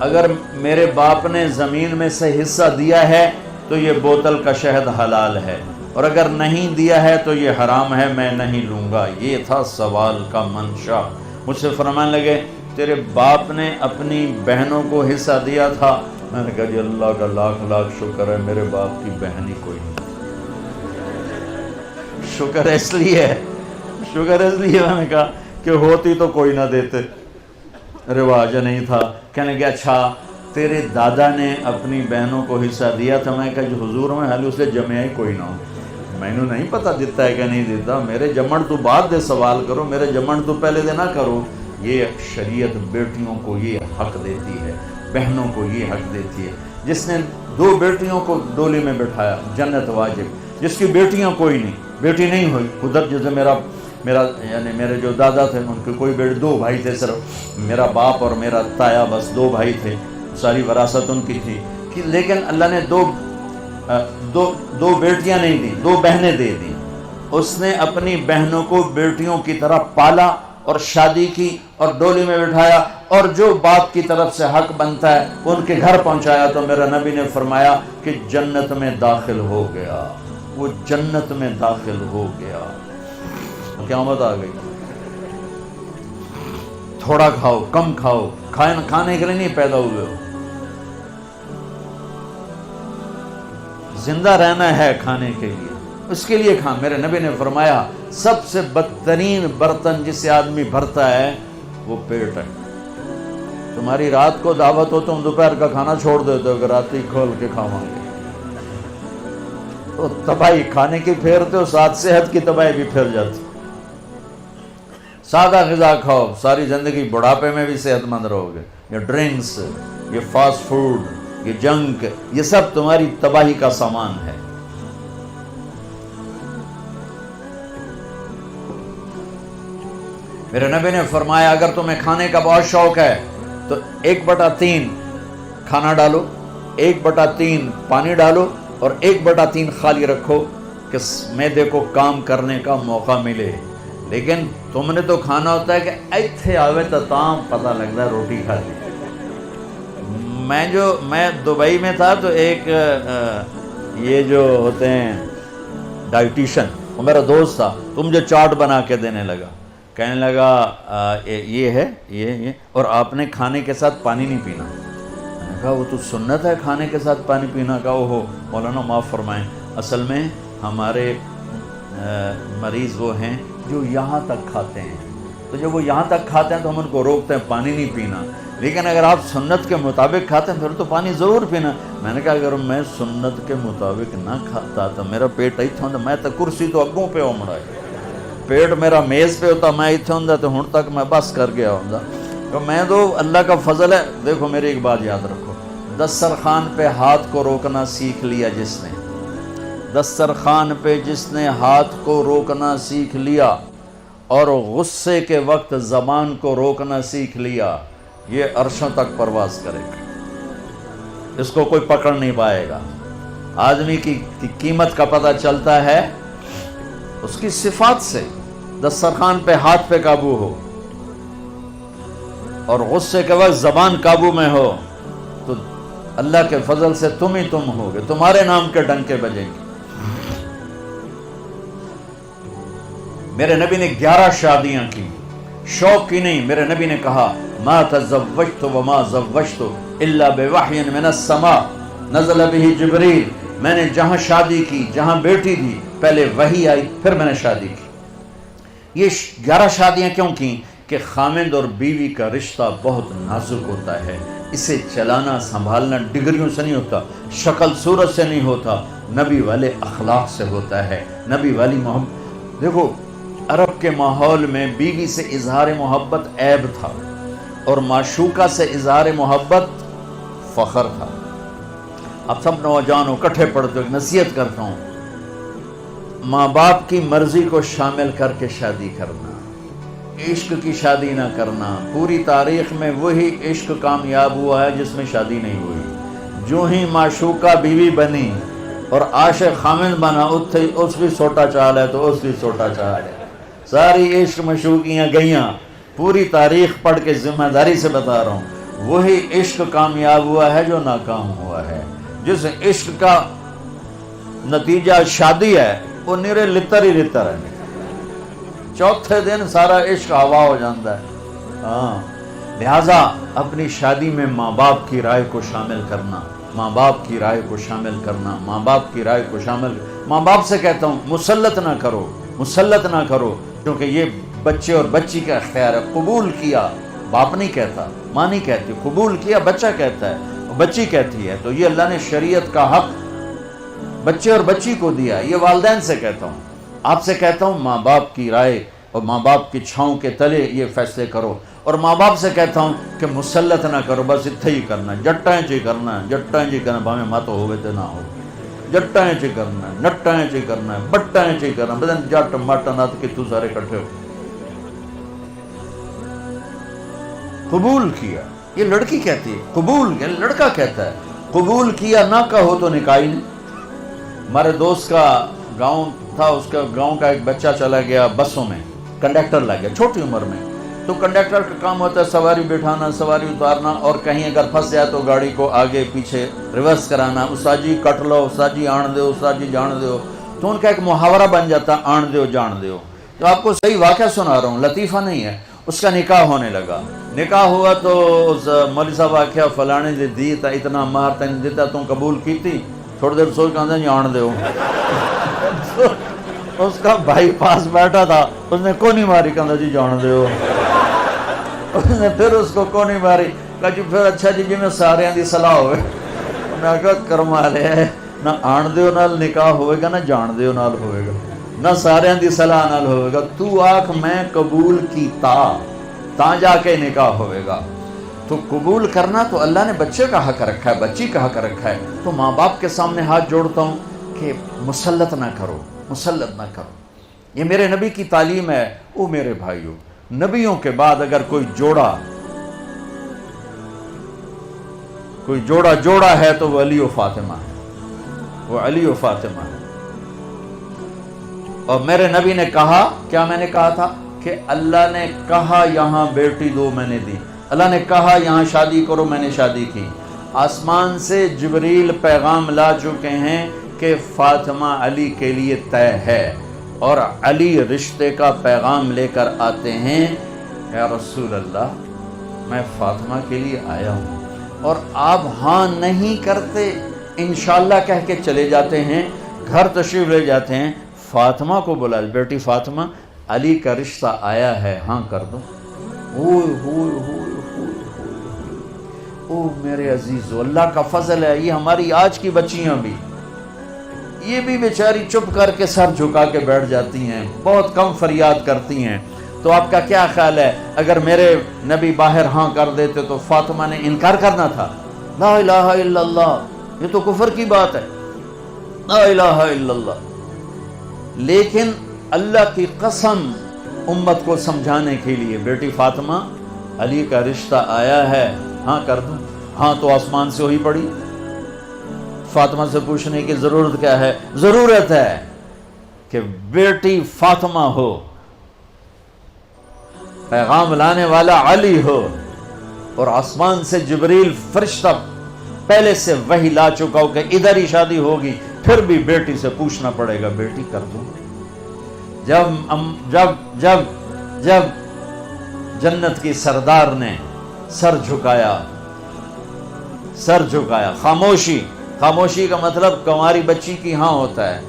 اگر میرے باپ نے زمین میں سے حصہ دیا ہے تو یہ بوتل کا شہد حلال ہے، اور اگر نہیں دیا ہے تو یہ حرام ہے، میں نہیں لوں گا۔ یہ تھا سوال کا منشا۔ مجھ سے فرمانے لگے تیرے باپ نے اپنی بہنوں کو حصہ دیا تھا؟ میں نے کہا جی اللہ کا لاکھ لاکھ شکر ہے میرے باپ کی بہن ہی کوئی نہیں۔ شکر اس لیے میں نے کہا کہ ہوتی تو کوئی نہ دیتے، رواج نہیں تھا۔ کہنے کہ اچھا تیرے دادا نے اپنی بہنوں کو حصہ دیا تھا. میں کہا جو حضور میں حال اس لیے جمعہ ہی کوئی نہ ہو. میں نے نہیں پتہ دیتا ہے کہ نہیں دیتا. میرے جمن تو بعد دے سوال کرو, میرے جمن تو پہلے دے نہ کرو. یہ شریعت بیٹیوں کو یہ حق دیتی ہے, بہنوں کو یہ حق دیتی ہے. جس نے 2 بیٹیوں کو ڈولی میں بٹھایا جنت واجب. جس کی بیٹیاں کوئی نہیں, بیٹی نہیں ہوئی خود, جیسے میرا یعنی میرے جو دادا تھے ان کے کوئی بیٹے, 2 بھائی تھے صرف, میرا باپ اور میرا تایا, بس 2 بھائی تھے, ساری وراثت ان کی تھی. لیکن اللہ نے دو بیٹیاں نہیں دیں, 2 بہنیں دے دیں. اس نے اپنی بہنوں کو بیٹیوں کی طرح پالا اور شادی کی اور ڈولی میں بٹھایا, اور جو باپ کی طرف سے حق بنتا ہے ان کے گھر پہنچایا. تو میرا نبی نے فرمایا کہ جنت میں داخل ہو گیا, وہ جنت میں داخل ہو گیا. قیامت آ گئی. تھوڑا کھاؤ, کم کھاؤ, کھانے کے لیے نہیں پیدا ہوئے ہو, زندہ رہنا ہے کھانے کے لیے, اس کے لیے کھا. میرے نبی نے فرمایا سب سے بدترین برتن جس سے آدمی بھرتا ہے وہ پیٹ ہے. تمہاری رات کو دعوت ہو تم دوپہر کا کھانا چھوڑ دیتے ہو کہ رات ہی کھول کے کھاواں گے, تو تباہی کھانے کی پھیرتے ہو, ساتھ صحت کی تباہی بھی پھیر جاتی. سادہ غذا کھاؤ, ساری زندگی بڑھاپے میں بھی صحت مند رہو گے. یہ ڈرنکس, یہ فاسٹ فوڈ, یہ جنک, یہ سب تمہاری تباہی کا سامان ہے. میرے نبی نے فرمایا اگر تمہیں کھانے کا بہت شوق ہے تو 1/3 کھانا ڈالو, 1/3 پانی ڈالو, اور 1/3 خالی رکھو کہ معدے کو کام کرنے کا موقع ملے. لیکن تم نے تو کھانا ہوتا ہے کہ ایتھے آوے تو تام پتہ لگتا ہے روٹی کھا لی. میں دبئی میں تھا تو ایک یہ جو ہوتے ہیں ڈائٹیشن, وہ میرا دوست تھا, تو مجھے چارٹ بنا کے دینے لگا. کہنے لگا یہ ہے یہ, اور آپ نے کھانے کے ساتھ پانی نہیں پینا. میں نے کہا وہ تو سنت ہے کھانے کے ساتھ پانی پینا. کا اوہو مولانا معاف فرمائیں, اصل میں ہمارے مریض وہ ہیں جو یہاں تک کھاتے ہیں, تو جب وہ یہاں تک کھاتے ہیں تو ہم ان کو روکتے ہیں پانی نہیں پینا. لیکن اگر آپ سنت کے مطابق کھاتے ہیں پھر تو پانی ضرور پینا. میں نے کہا اگر میں سنت کے مطابق نہ کھاتا تو میرا پیٹ ایتھے ہوں, میں تو کرسی تو اگوں پہ عمرہ ہے, پیٹ میرا میز پہ ہوتا, میں ایتھے ہوں تو ہن تک میں بس کر گیا ہوں. تو میں تو اللہ کا فضل ہے. دیکھو میری ایک بات یاد رکھو, دسترخوان پہ ہاتھ کو روکنا سیکھ لیا جس نے, دسترخوان پہ جس نے ہاتھ کو روکنا سیکھ لیا اور غصے کے وقت زبان کو روکنا سیکھ لیا, یہ عرشوں تک پرواز کرے گا, اس کو کوئی پکڑ نہیں پائے گا. آدمی کی قیمت کا پتہ چلتا ہے اس کی صفات سے. دسترخوان پہ ہاتھ پہ قابو ہو اور غصے کے وقت زبان قابو میں ہو تو اللہ کے فضل سے تم ہی تم ہوگے, تمہارے نام کے ڈنکے بجیں گے. میرے نبی نے 11 شادیاں کی, شوق کی نہیں. میرے نبی نے کہا ما تزوجت وما زوجت الا بوحی من السماء نزل به جبریل. میں نے جہاں شادی کی, جہاں بیٹی دی, پہلے وحی آئی پھر میں نے شادی کی. یہ 11 شادیاں کیوں کی کہ خامند اور بیوی کا رشتہ بہت نازک ہوتا ہے. اسے چلانا سنبھالنا ڈگریوں سے نہیں ہوتا, شکل صورت سے نہیں ہوتا, نبی والے اخلاق سے ہوتا ہے, نبی والی محبت. دیکھو عرب کے ماحول میں بیوی سے اظہار محبت عیب تھا اور معشوقہ سے اظہار محبت فخر تھا. اب سب نوجوانوں کٹھے پڑھتے ہوئے نصیحت کرتا ہوں, ماں باپ کی مرضی کو شامل کر کے شادی کرنا, عشق کی شادی نہ کرنا. پوری تاریخ میں وہی عشق کامیاب ہوا ہے جس میں شادی نہیں ہوئی. جو ہی معشوقہ بیوی بنی اور عاشق خامند بنا, اس بھی سوٹا چال ہے تو اس بھی سوٹا چال ہے. ساری عشق مشوقیاں گئیاں. پوری تاریخ پڑھ کے ذمہ داری سے بتا رہا ہوں, وہی عشق کامیاب ہوا ہے جو ناکام ہوا ہے. جس عشق کا نتیجہ شادی ہے وہ نیرے لتر ہی لتر ہے, چوتھے دن سارا عشق ہوا ہو جاتا ہے. ہاں, لہٰذا اپنی شادی میں ماں باپ کی رائے کو شامل کرنا, ماں باپ کی رائے کو شامل کرنا, ماں باپ کی رائے کو شامل. ماں باپ سے کہتا ہوں مسلط نہ کرو, مسلط نہ کرو, کیونکہ یہ بچے اور بچی کا اختیار ہے. قبول کیا, باپ نہیں کہتا, ماں نہیں کہتی, قبول کیا بچہ کہتا ہے. بچی کہتی ہے، تو یہ اللہ نے شریعت کا حق بچے اور بچی کو دیا. یہ والدین سے کہتا ہوں، آپ سے کہتا ہوں ماں باپ کی رائے اور ماں باپ کی چھاؤں کے تلے یہ فیصلے کرو. اور ماں باپ سے کہتا ہوں کہ مسلط نہ کرو، بس اتھے ہی کرنا، جٹائیں چی کرنا ہے، جٹائیں چی کرنا، بھاویں مت ہوئے تو نہ ہو، جٹائیں چی کرنا ہے، نٹائیں چی کرنا ہے، بٹائیں چی کرنا ہے، بدن جٹ مٹ نت کتوں سارے کٹھے ہو. قبول کیا، یہ لڑکی کہتی ہے قبول کیا، لڑکا کہتا ہے قبول کیا، نہ کہو تو نکاح ہی نہیں. ہمارے دوست کا گاؤں تھا، اس کا گاؤں کا ایک بچہ چلا گیا بسوں میں، کنڈکٹر لگ گیا چھوٹی عمر میں. تو کنڈکٹر کا کام ہوتا ہے سواری بٹھانا، سواری اتارنا، اور کہیں اگر پھنس جائے تو گاڑی کو آگے پیچھے ریورس کرانا. استاد جی کٹ لو، استاد جی آن دو، استاد جی جان دو. تو ان کا ایک محاورہ بن جاتا آن دو جان دو. تو آپ کو صحیح واقعہ سنا رہا ہوں، لطیفہ نہیں ہے. اس کا نکاح ہونے لگا، نکاح ہوا تو اس مولوی صاحب آخیا فلانے نے دی تا اتنا مار تین دیتا تم قبول کی تھی. تھوڑی دیر سوچ کہاں جی آن دو. اس کا بھائی پاس بیٹھا تھا، اس نے کونی ماری، کہا جی جان دو. اس نے پھر اس کو کونی ماری، کہا جی پھر اچھا جی میں سارے دی صلاح ہوئے. انہوں نے کہا کرما لے، نہ آن دیو نال نکاح ہوئے گا، نہ جان دیو نال ہوئے گا، نہ سارے دی صلاح نال ہوئے گا. تو آنکھ میں قبول کیتا تا جا کے نکاح ہوئے گا. تو قبول کرنا تو اللہ نے بچے کا حق رکھا ہے، بچی کا حق رکھا ہے. تو ماں باپ کے سامنے ہاتھ جوڑتا ہوں کہ مسلط نہ کرو، مسلط نہ کرو. یہ میرے نبی کی تعلیم ہے. او میرے بھائیو، نبیوں کے بعد اگر کوئی جوڑا ہے تو وہ علی و فاطمہ ہے، وہ علی و فاطمہ ہے. اور میرے نبی نے کہا، کیا میں نے کہا تھا کہ اللہ نے کہا یہاں بیٹی دو میں نے دی، اللہ نے کہا یہاں شادی کرو میں نے شادی کی. آسمان سے جبریل پیغام لا چکے ہیں کہ فاطمہ علی کے لیے طے ہے، اور علی رشتے کا پیغام لے کر آتے ہیں، یا رسول اللہ میں فاطمہ کے لیے آیا ہوں. اور آپ ہاں نہیں کرتے، انشاءاللہ کہہ کے چلے جاتے ہیں، گھر تشریف لے جاتے ہیں، فاطمہ کو بلا، بیٹی فاطمہ علی کا رشتہ آیا ہے، ہاں کر دو. او میرے عزیزو، اللہ کا فضل ہے. یہ ہماری آج کی بچیاں بھی، یہ بھی بیچاری چپ کر کے سر جھکا کے بیٹھ جاتی ہیں، بہت کم فریاد کرتی ہیں. تو آپ کا کیا خیال ہے اگر میرے نبی باہر ہاں کر دیتے تو فاطمہ نے انکار کرنا تھا؟ لا الہ الا اللہ، یہ تو کفر کی بات ہے، لا الہ الا اللہ. لیکن اللہ کی قسم امت کو سمجھانے کے لیے، بیٹی فاطمہ علی کا رشتہ آیا ہے، ہاں کر دوں. ہاں تو آسمان سے ہوئی پڑی. فاطمہ سے پوچھنے کی ضرورت کیا ہے؟ ضرورت ہے کہ بیٹی فاطمہ ہو، پیغام لانے والا علی ہو، اور آسمان سے جبریل فرشتہ پہلے سے وحی لا چکا ہو کہ ادھر ہی شادی ہوگی. پھر بھی بیٹی سے پوچھنا پڑے گا، بیٹی کر دوں. جب جنت کی سردار نے سر جھکایا، خاموشی کا مطلب کنواری بچی کی ہاں ہوتا ہے،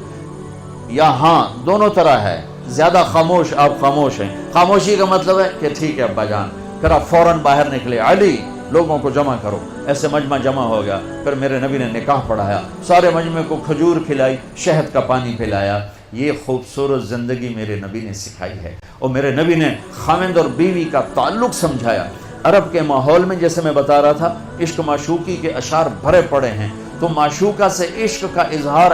یا ہاں دونوں طرح ہے. زیادہ خاموش، آپ خاموش ہیں، خاموشی کا مطلب ہے کہ ٹھیک ہے ابا جان. پھر آپ فوراً باہر نکلے، علی لوگوں کو جمع کرو. ایسے مجمع جمع ہو گیا. پھر میرے نبی نے نکاح پڑھایا، سارے مجمع کو کھجور کھلائی، شہد کا پانی پلایا. یہ خوبصورت زندگی میرے نبی نے سکھائی ہے. اور میرے نبی نے خاوند اور بیوی کا تعلق سمجھایا. عرب کے ماحول میں جیسے میں بتا رہا تھا، عشق معشوقی کے اشعار بھرے پڑے ہیں. تو معشوقہ سے عشق کا اظہار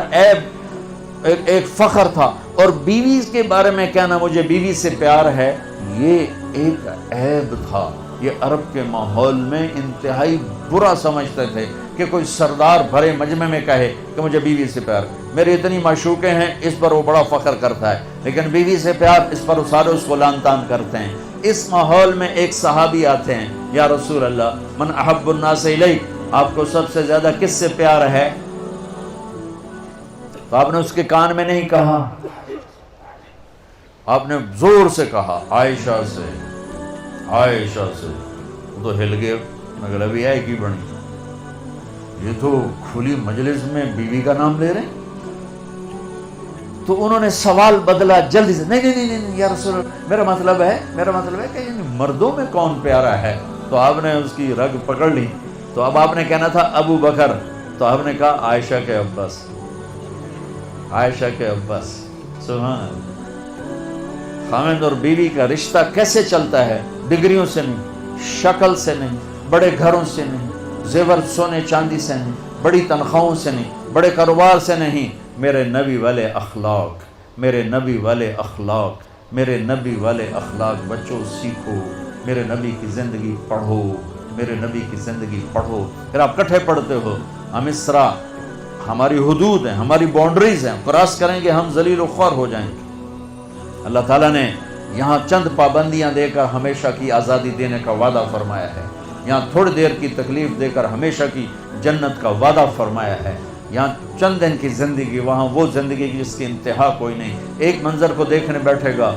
ایک فخر تھا، اور بیوی کے بارے میں کہنا مجھے بیوی سے پیار ہے، یہ ایک عیب تھا. یہ عرب کے ماحول میں انتہائی برا سمجھتے تھے کہ کوئی سردار بھرے مجمع میں کہے کہ مجھے بیوی سے پیار، میری اتنی معشوقیں ہیں، اس پر وہ بڑا فخر کرتا ہے، لیکن بیوی سے پیار، اس پر سارے اس کو لان تان کرتے ہیں. اس ماحول میں ایک صحابی آتے ہیں، یا رسول اللہ من احب الناس الیک، آپ کو سب سے زیادہ کس سے پیار ہے؟ تو آپ نے اس کے کان میں نہیں کہا، آپ نے زور سے کہا عائشہ سے. وہ تو ہل گئے، مگر ابھی ہے کی بنی، یہ تو کھلی مجلس میں بیوی کا نام لے رہے ہیں. تو انہوں نے سوال بدلا جلدی سے، نہیں یا رسول اللہ، میرا مطلب ہے کہ مردوں میں کون پیارا ہے. تو آپ نے اس کی رگ پکڑ لی تو اب آپ نے کہنا تھا ابو بکر، تو آپ نے کہا عائشہ کے عباس، عائشہ کے عباس۔ سبحان اللہ۔ خاوند اور بیوی کا رشتہ کیسے چلتا ہے؟ ڈگریوں سے نہیں، شکل سے نہیں، بڑے گھروں سے نہیں، زیور سونے چاندی سے نہیں، بڑی تنخواہوں سے نہیں، بڑے کاروبار سے نہیں، میرے نبی والے اخلاق، میرے نبی والے اخلاق، میرے نبی والے اخلاق۔ بچوں سیکھو، میرے نبی کی زندگی پڑھو، میرے نبی کی زندگی پڑھو۔ پھر آپ کٹھے پڑھتے ہو، ہم اس طرح، ہماری حدود ہیں، ہماری باؤنڈریز ہیں، کراس کریں گے ہم ذلیل و خوار ہو جائیں گے۔ اللہ تعالیٰ نے یہاں چند پابندیاں دے کر ہمیشہ کی آزادی دینے کا وعدہ فرمایا ہے، یہاں تھوڑی دیر کی تکلیف دے کر ہمیشہ کی جنت کا وعدہ فرمایا ہے، یہاں چند دن کی زندگی، وہاں وہ زندگی جس کی انتہا کوئی نہیں۔ ایک منظر کو دیکھنے بیٹھے گا،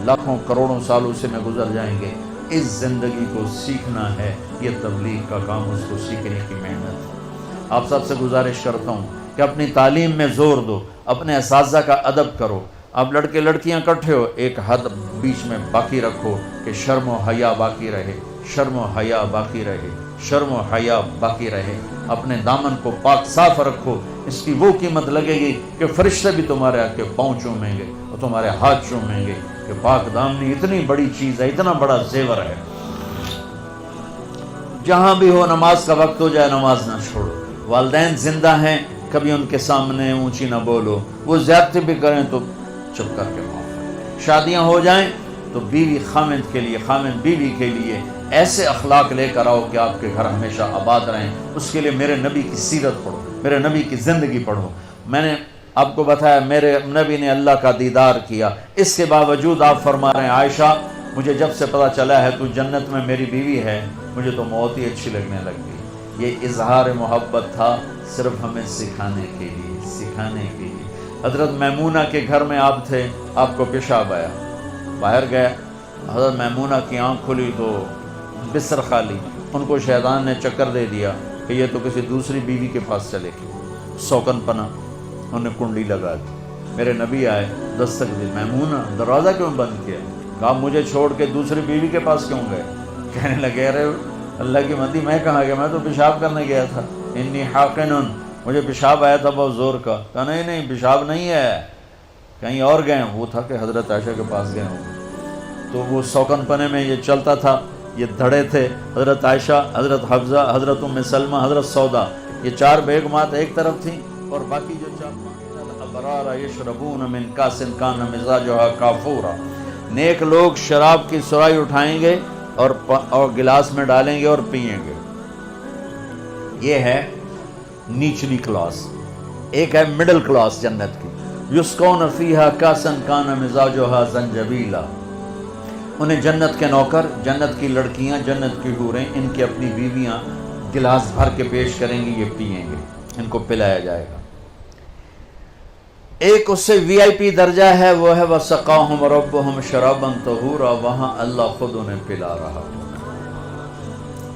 لاکھوں کروڑوں سال اسے میں گزر جائیں گے۔ اس زندگی کو سیکھنا ہے، یہ تبلیغ کا کام، اس کو سیکھنے کی محنت۔ آپ سب سے گزارش کرتا ہوں کہ اپنی تعلیم میں زور دو، اپنے اساتذہ کا ادب کرو۔ آپ لڑکے لڑکیاں کٹھے ہو، ایک حد بیچ میں باقی رکھو کہ شرم و حیا باقی رہے، شرم و حیا باقی رہے، شرم و حیا باقی رہے۔ اپنے دامن کو پاک صاف رکھو، اس کی وہ قیمت لگے گی کہ فرشتے بھی تمہارے آ کے پاؤں چومیں گے اور تمہارے ہاتھ چومیں گے کہ پاک دامنی اتنی بڑی چیز ہے، اتنا بڑا زیور ہے۔ جہاں بھی ہو نماز کا وقت ہو جائے نماز نہ چھوڑو۔ والدین زندہ ہیں، کبھی ان کے سامنے اونچی نہ بولو، وہ زیادتی بھی کریں تو چپ کر کے معاف کرو۔ شادیاں ہو جائیں تو بیوی خامند کے لیے، خامند بیوی کے لیے ایسے اخلاق لے کر آؤ کہ آپ کے گھر ہمیشہ آباد رہیں۔ اس کے لیے میرے نبی کی سیرت پڑھو، میرے نبی کی زندگی پڑھو۔ میں نے آپ کو بتایا میرے نبی نے اللہ کا دیدار کیا، اس کے باوجود آپ فرما رہے ہیں عائشہ مجھے جب سے پتہ چلا ہے تو جنت میں میری بیوی ہے، مجھے تو موت ہی اچھی لگنے لگ گئی۔ یہ اظہار محبت تھا صرف ہمیں سکھانے کے لیے، سکھانے کے لیے۔ حضرت میمونہ کے گھر میں آپ تھے، آپ کو پیشاب آیا، باہر گئے، حضرت میمونہ کی آنکھ کھلی تو بستر خالی، ان کو شیطان نے چکر دے دیا کہ یہ تو کسی دوسری بیوی کے پاس چلے گی۔ سوکن پنا انہوں نے کنڈی لگا دی، میرے نبی آئے، دستک دی، میمونہ دروازہ کیوں بند کیا؟ کہا مجھے چھوڑ کے دوسری بیوی کے پاس کیوں گئے؟ کہنے لگے ارے اللہ کی مندی میں کہاں گیا، میں تو پیشاب کرنے گیا تھا، انی حاقنن، مجھے پیشاب آیا تھا بہت زور کا۔ کہا نہیں نہیں پیشاب نہیں ہے، کہیں اور گئے۔ وہ تھا کہ حضرت عائشہ کے پاس گئے ہوں، تو وہ سوکن پنے میں یہ چلتا تھا، یہ دھڑے تھے، حضرت عائشہ، حضرت حفصہ، حضرت ام سلمہ، حضرت سودا، یہ چار بیگمات ایک طرف تھیں اور باقی جو چار الابرار یشربون من کاس کان مزاجھا کافورا، نیک لوگ شراب کی سرائی اٹھائیں گے اور گلاس میں ڈالیں گے اور پئیں گے۔ یہ ہے نیچلی کلاس۔ ایک ہے مڈل کلاس جنت کی، یسقون فیہا کاسا کان مزاجھا زنجبیلا، انہیں جنت کے نوکر، جنت کی لڑکیاں، جنت کی حوریں، ان کی اپنی بیویاں گلاس بھر کے پیش کریں گی، یہ پئیں گے، ان کو پلایا جائے گا۔ ایک اس سے وی آئی پی درجہ ہے، وہ ہے وَسَقَاهُمْ رَبُّهُمْ شَرَابًا طَهُورًا، وہاں اللہ خود انہیں پلا رہا،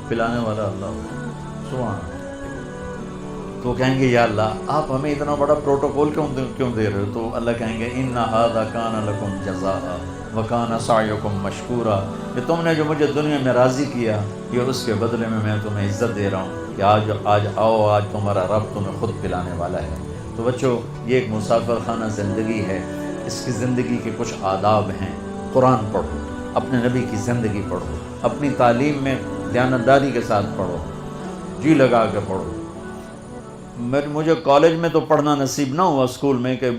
پلانے والا اللہ، سبحان اللہ۔ تو کہیں گے یا اللہ آپ ہمیں اتنا بڑا پروٹوکول کیوں دے رہے ہو؟ تو اللہ کہیں گے إِنَّ هَذَا كَانَ لَكُمْ جَزَاءً وَكَانَ سَعْيُكُمْ مَشْكُورًا، کہ تم نے جو مجھے دنیا میں راضی کیا، یہ اس کے بدلے میں تمہیں عزت دے رہا ہوں کہ آج آؤ، آج تمہارا رب تمہیں خود پلانے والا ہے۔ تو بچوں یہ ایک مسافر خانہ زندگی ہے، اس کی زندگی کے کچھ آداب ہیں۔ قرآن پڑھو، اپنے نبی کی زندگی پڑھو، اپنی تعلیم میں دیانتداری کے ساتھ پڑھو، جی لگا کے پڑھو۔ مجھے کالج میں تو پڑھنا نصیب نہ ہوا اسکول میں، کہ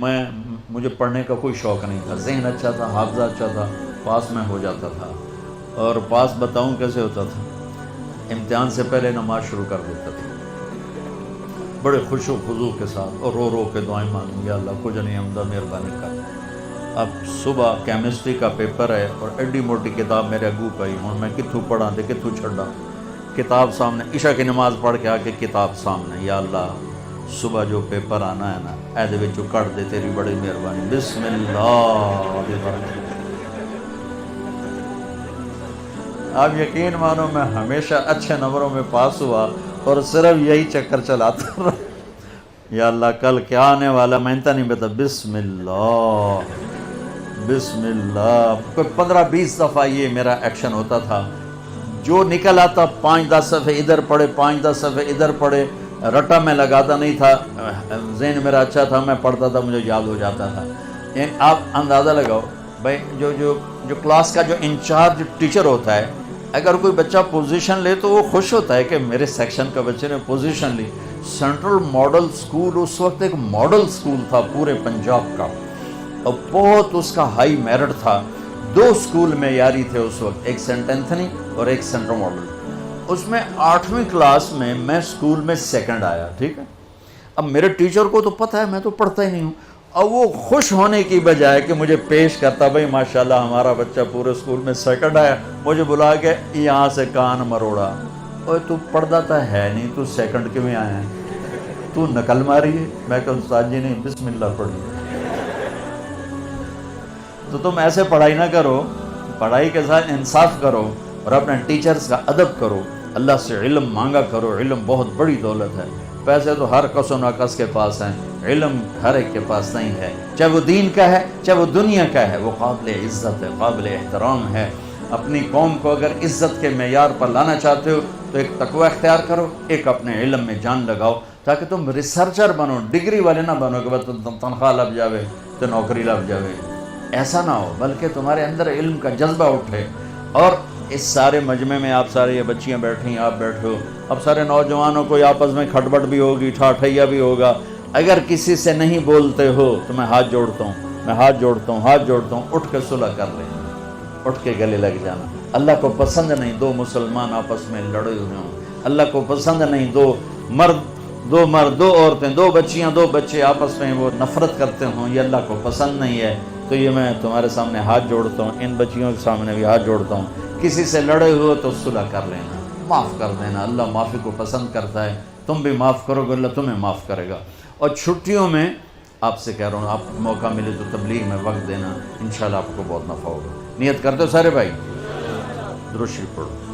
مجھے پڑھنے کا کوئی شوق نہیں تھا، ذہن اچھا تھا، حافظہ اچھا تھا، پاس میں ہو جاتا تھا۔ اور پاس بتاؤں کیسے ہوتا تھا؟ امتحان سے پہلے نماز شروع کر دیتا تھا، بڑے خوش و خضوع کے ساتھ، اور رو رو کے دعائیں مانگیں، یا اللہ کچھ نہیں حمدہ مہربانی کر۔ اب صبح کیمسٹری کا پیپر ہے اور ایڈی موٹی کتاب میرے اگو پئی ہوں، میں کتھوں پڑھا تے کتھوں چھڑا، کتاب سامنے، عشاء کی نماز پڑھ کے آ کے کتاب سامنے، یا اللہ صبح جو پیپر آنا ہے نا ایدے وچوں کٹ دے، تیری بڑی مہربانی، بسم اللہ۔ آپ یقین مانو میں ہمیشہ اچھے نمبروں میں پاس ہوا اور صرف یہی چکر چلاتا رہا، یا اللہ کل کیا آنے والا میں انتا نہیں بتا، بسم اللہ بسم اللہ۔ کوئی 15-20 دفعہ یہ میرا ایکشن ہوتا تھا، جو نکل آتا 5-10 صفحے ادھر پڑھے 5-10 صفحے ادھر پڑھے، رٹا میں لگاتا نہیں تھا، ذہن میرا اچھا تھا، میں پڑھتا تھا، مجھے یاد ہو جاتا تھا. یعنی آپ اندازہ لگاؤ بھائی، جو کلاس کا جو انچارج ٹیچر ہوتا ہے، اگر کوئی بچہ پوزیشن لے تو وہ خوش ہوتا ہے کہ میرے سیکشن کا بچے نے پوزیشن لی. سینٹرل ماڈل سکول اس وقت ایک ماڈل سکول تھا پورے پنجاب کا، اور بہت اس کا ہائی میرٹ تھا. 2 سکول معیاری تھے اس وقت، ایک سینٹ اینتھنی اور ایک سینٹرل ماڈل. اس میں 8ویں کلاس میں سکول میں سیکنڈ آیا. ٹھیک ہے، اب میرے ٹیچر کو تو پتہ ہے میں تو پڑھتا ہی نہیں ہوں. اب وہ خوش ہونے کی بجائے کہ مجھے پیش کرتا، بھائی ماشاءاللہ ہمارا بچہ پورے سکول میں سیکنڈ آیا، مجھے بلا کے یہاں سے کان مروڑا، اوے تو پڑھتا تو ہے نہیں، تو سیکنڈ کیوں آیا ہے، تو نقل ماری ہے. میں کہ استاد جی نے بسم اللہ پڑھی. تو تم ایسے پڑھائی نہ کرو، پڑھائی کے ساتھ انصاف کرو اور اپنے ٹیچرز کا ادب کرو. اللہ سے علم مانگا کرو، علم بہت بڑی دولت ہے. پیسے تو ہر کس و ناکس کے پاس ہیں، علم ہر ایک کے پاس نہیں ہے، چاہے وہ دین کا ہے چاہے وہ دنیا کا ہے. وہ قابل عزت ہے، قابل احترام ہے. اپنی قوم کو اگر عزت کے معیار پر لانا چاہتے ہو تو ایک تقوی اختیار کرو، ایک اپنے علم میں جان لگاؤ، تاکہ تم ریسرچر بنو، ڈگری والے نہ بنو کہ بس تنخواہ لگ جاوے تو نوکری لگ جاوے. ایسا نہ ہو، بلکہ تمہارے اندر علم کا جذبہ اٹھے. اور اس سارے مجمع میں آپ سارے یہ بچیاں بیٹھی، آپ بیٹھے ہو، اب سارے نوجوانوں کو آپس میں کھٹبٹ بھی ہوگی، ٹھاٹھیا بھی ہوگا. اگر کسی سے نہیں بولتے ہو تو میں ہاتھ جوڑتا ہوں، میں ہاتھ جوڑتا ہوں، اٹھ کے صلح کر لیں، اٹھ کے گلے لگ جانا. اللہ کو پسند نہیں 2 مسلمان آپس میں لڑے ہوئے ہوں. اللہ کو پسند نہیں 2 مرد 2 عورتیں، 2 بچیاں 2 بچے آپس میں وہ نفرت کرتے ہوں. یہ اللہ کو پسند نہیں ہے. تو یہ میں تمہارے سامنے ہاتھ جوڑتا ہوں، ان بچیوں کے سامنے بھی ہاتھ جوڑتا ہوں. کسی سے لڑے ہوئے تو صلح کر لینا، معاف کر دینا. اللہ معافی کو پسند کرتا ہے. تم بھی معاف کرو گے، اللہ تمہیں معاف کرے گا. اور چھٹیوں میں آپ سے کہہ رہا ہوں، آپ موقع ملے تو تبلیغ میں وقت دینا، انشاءاللہ آپ کو بہت نفع ہوگا. نیت کرتے ہو سارے بھائی؟ درود شریف پڑھو.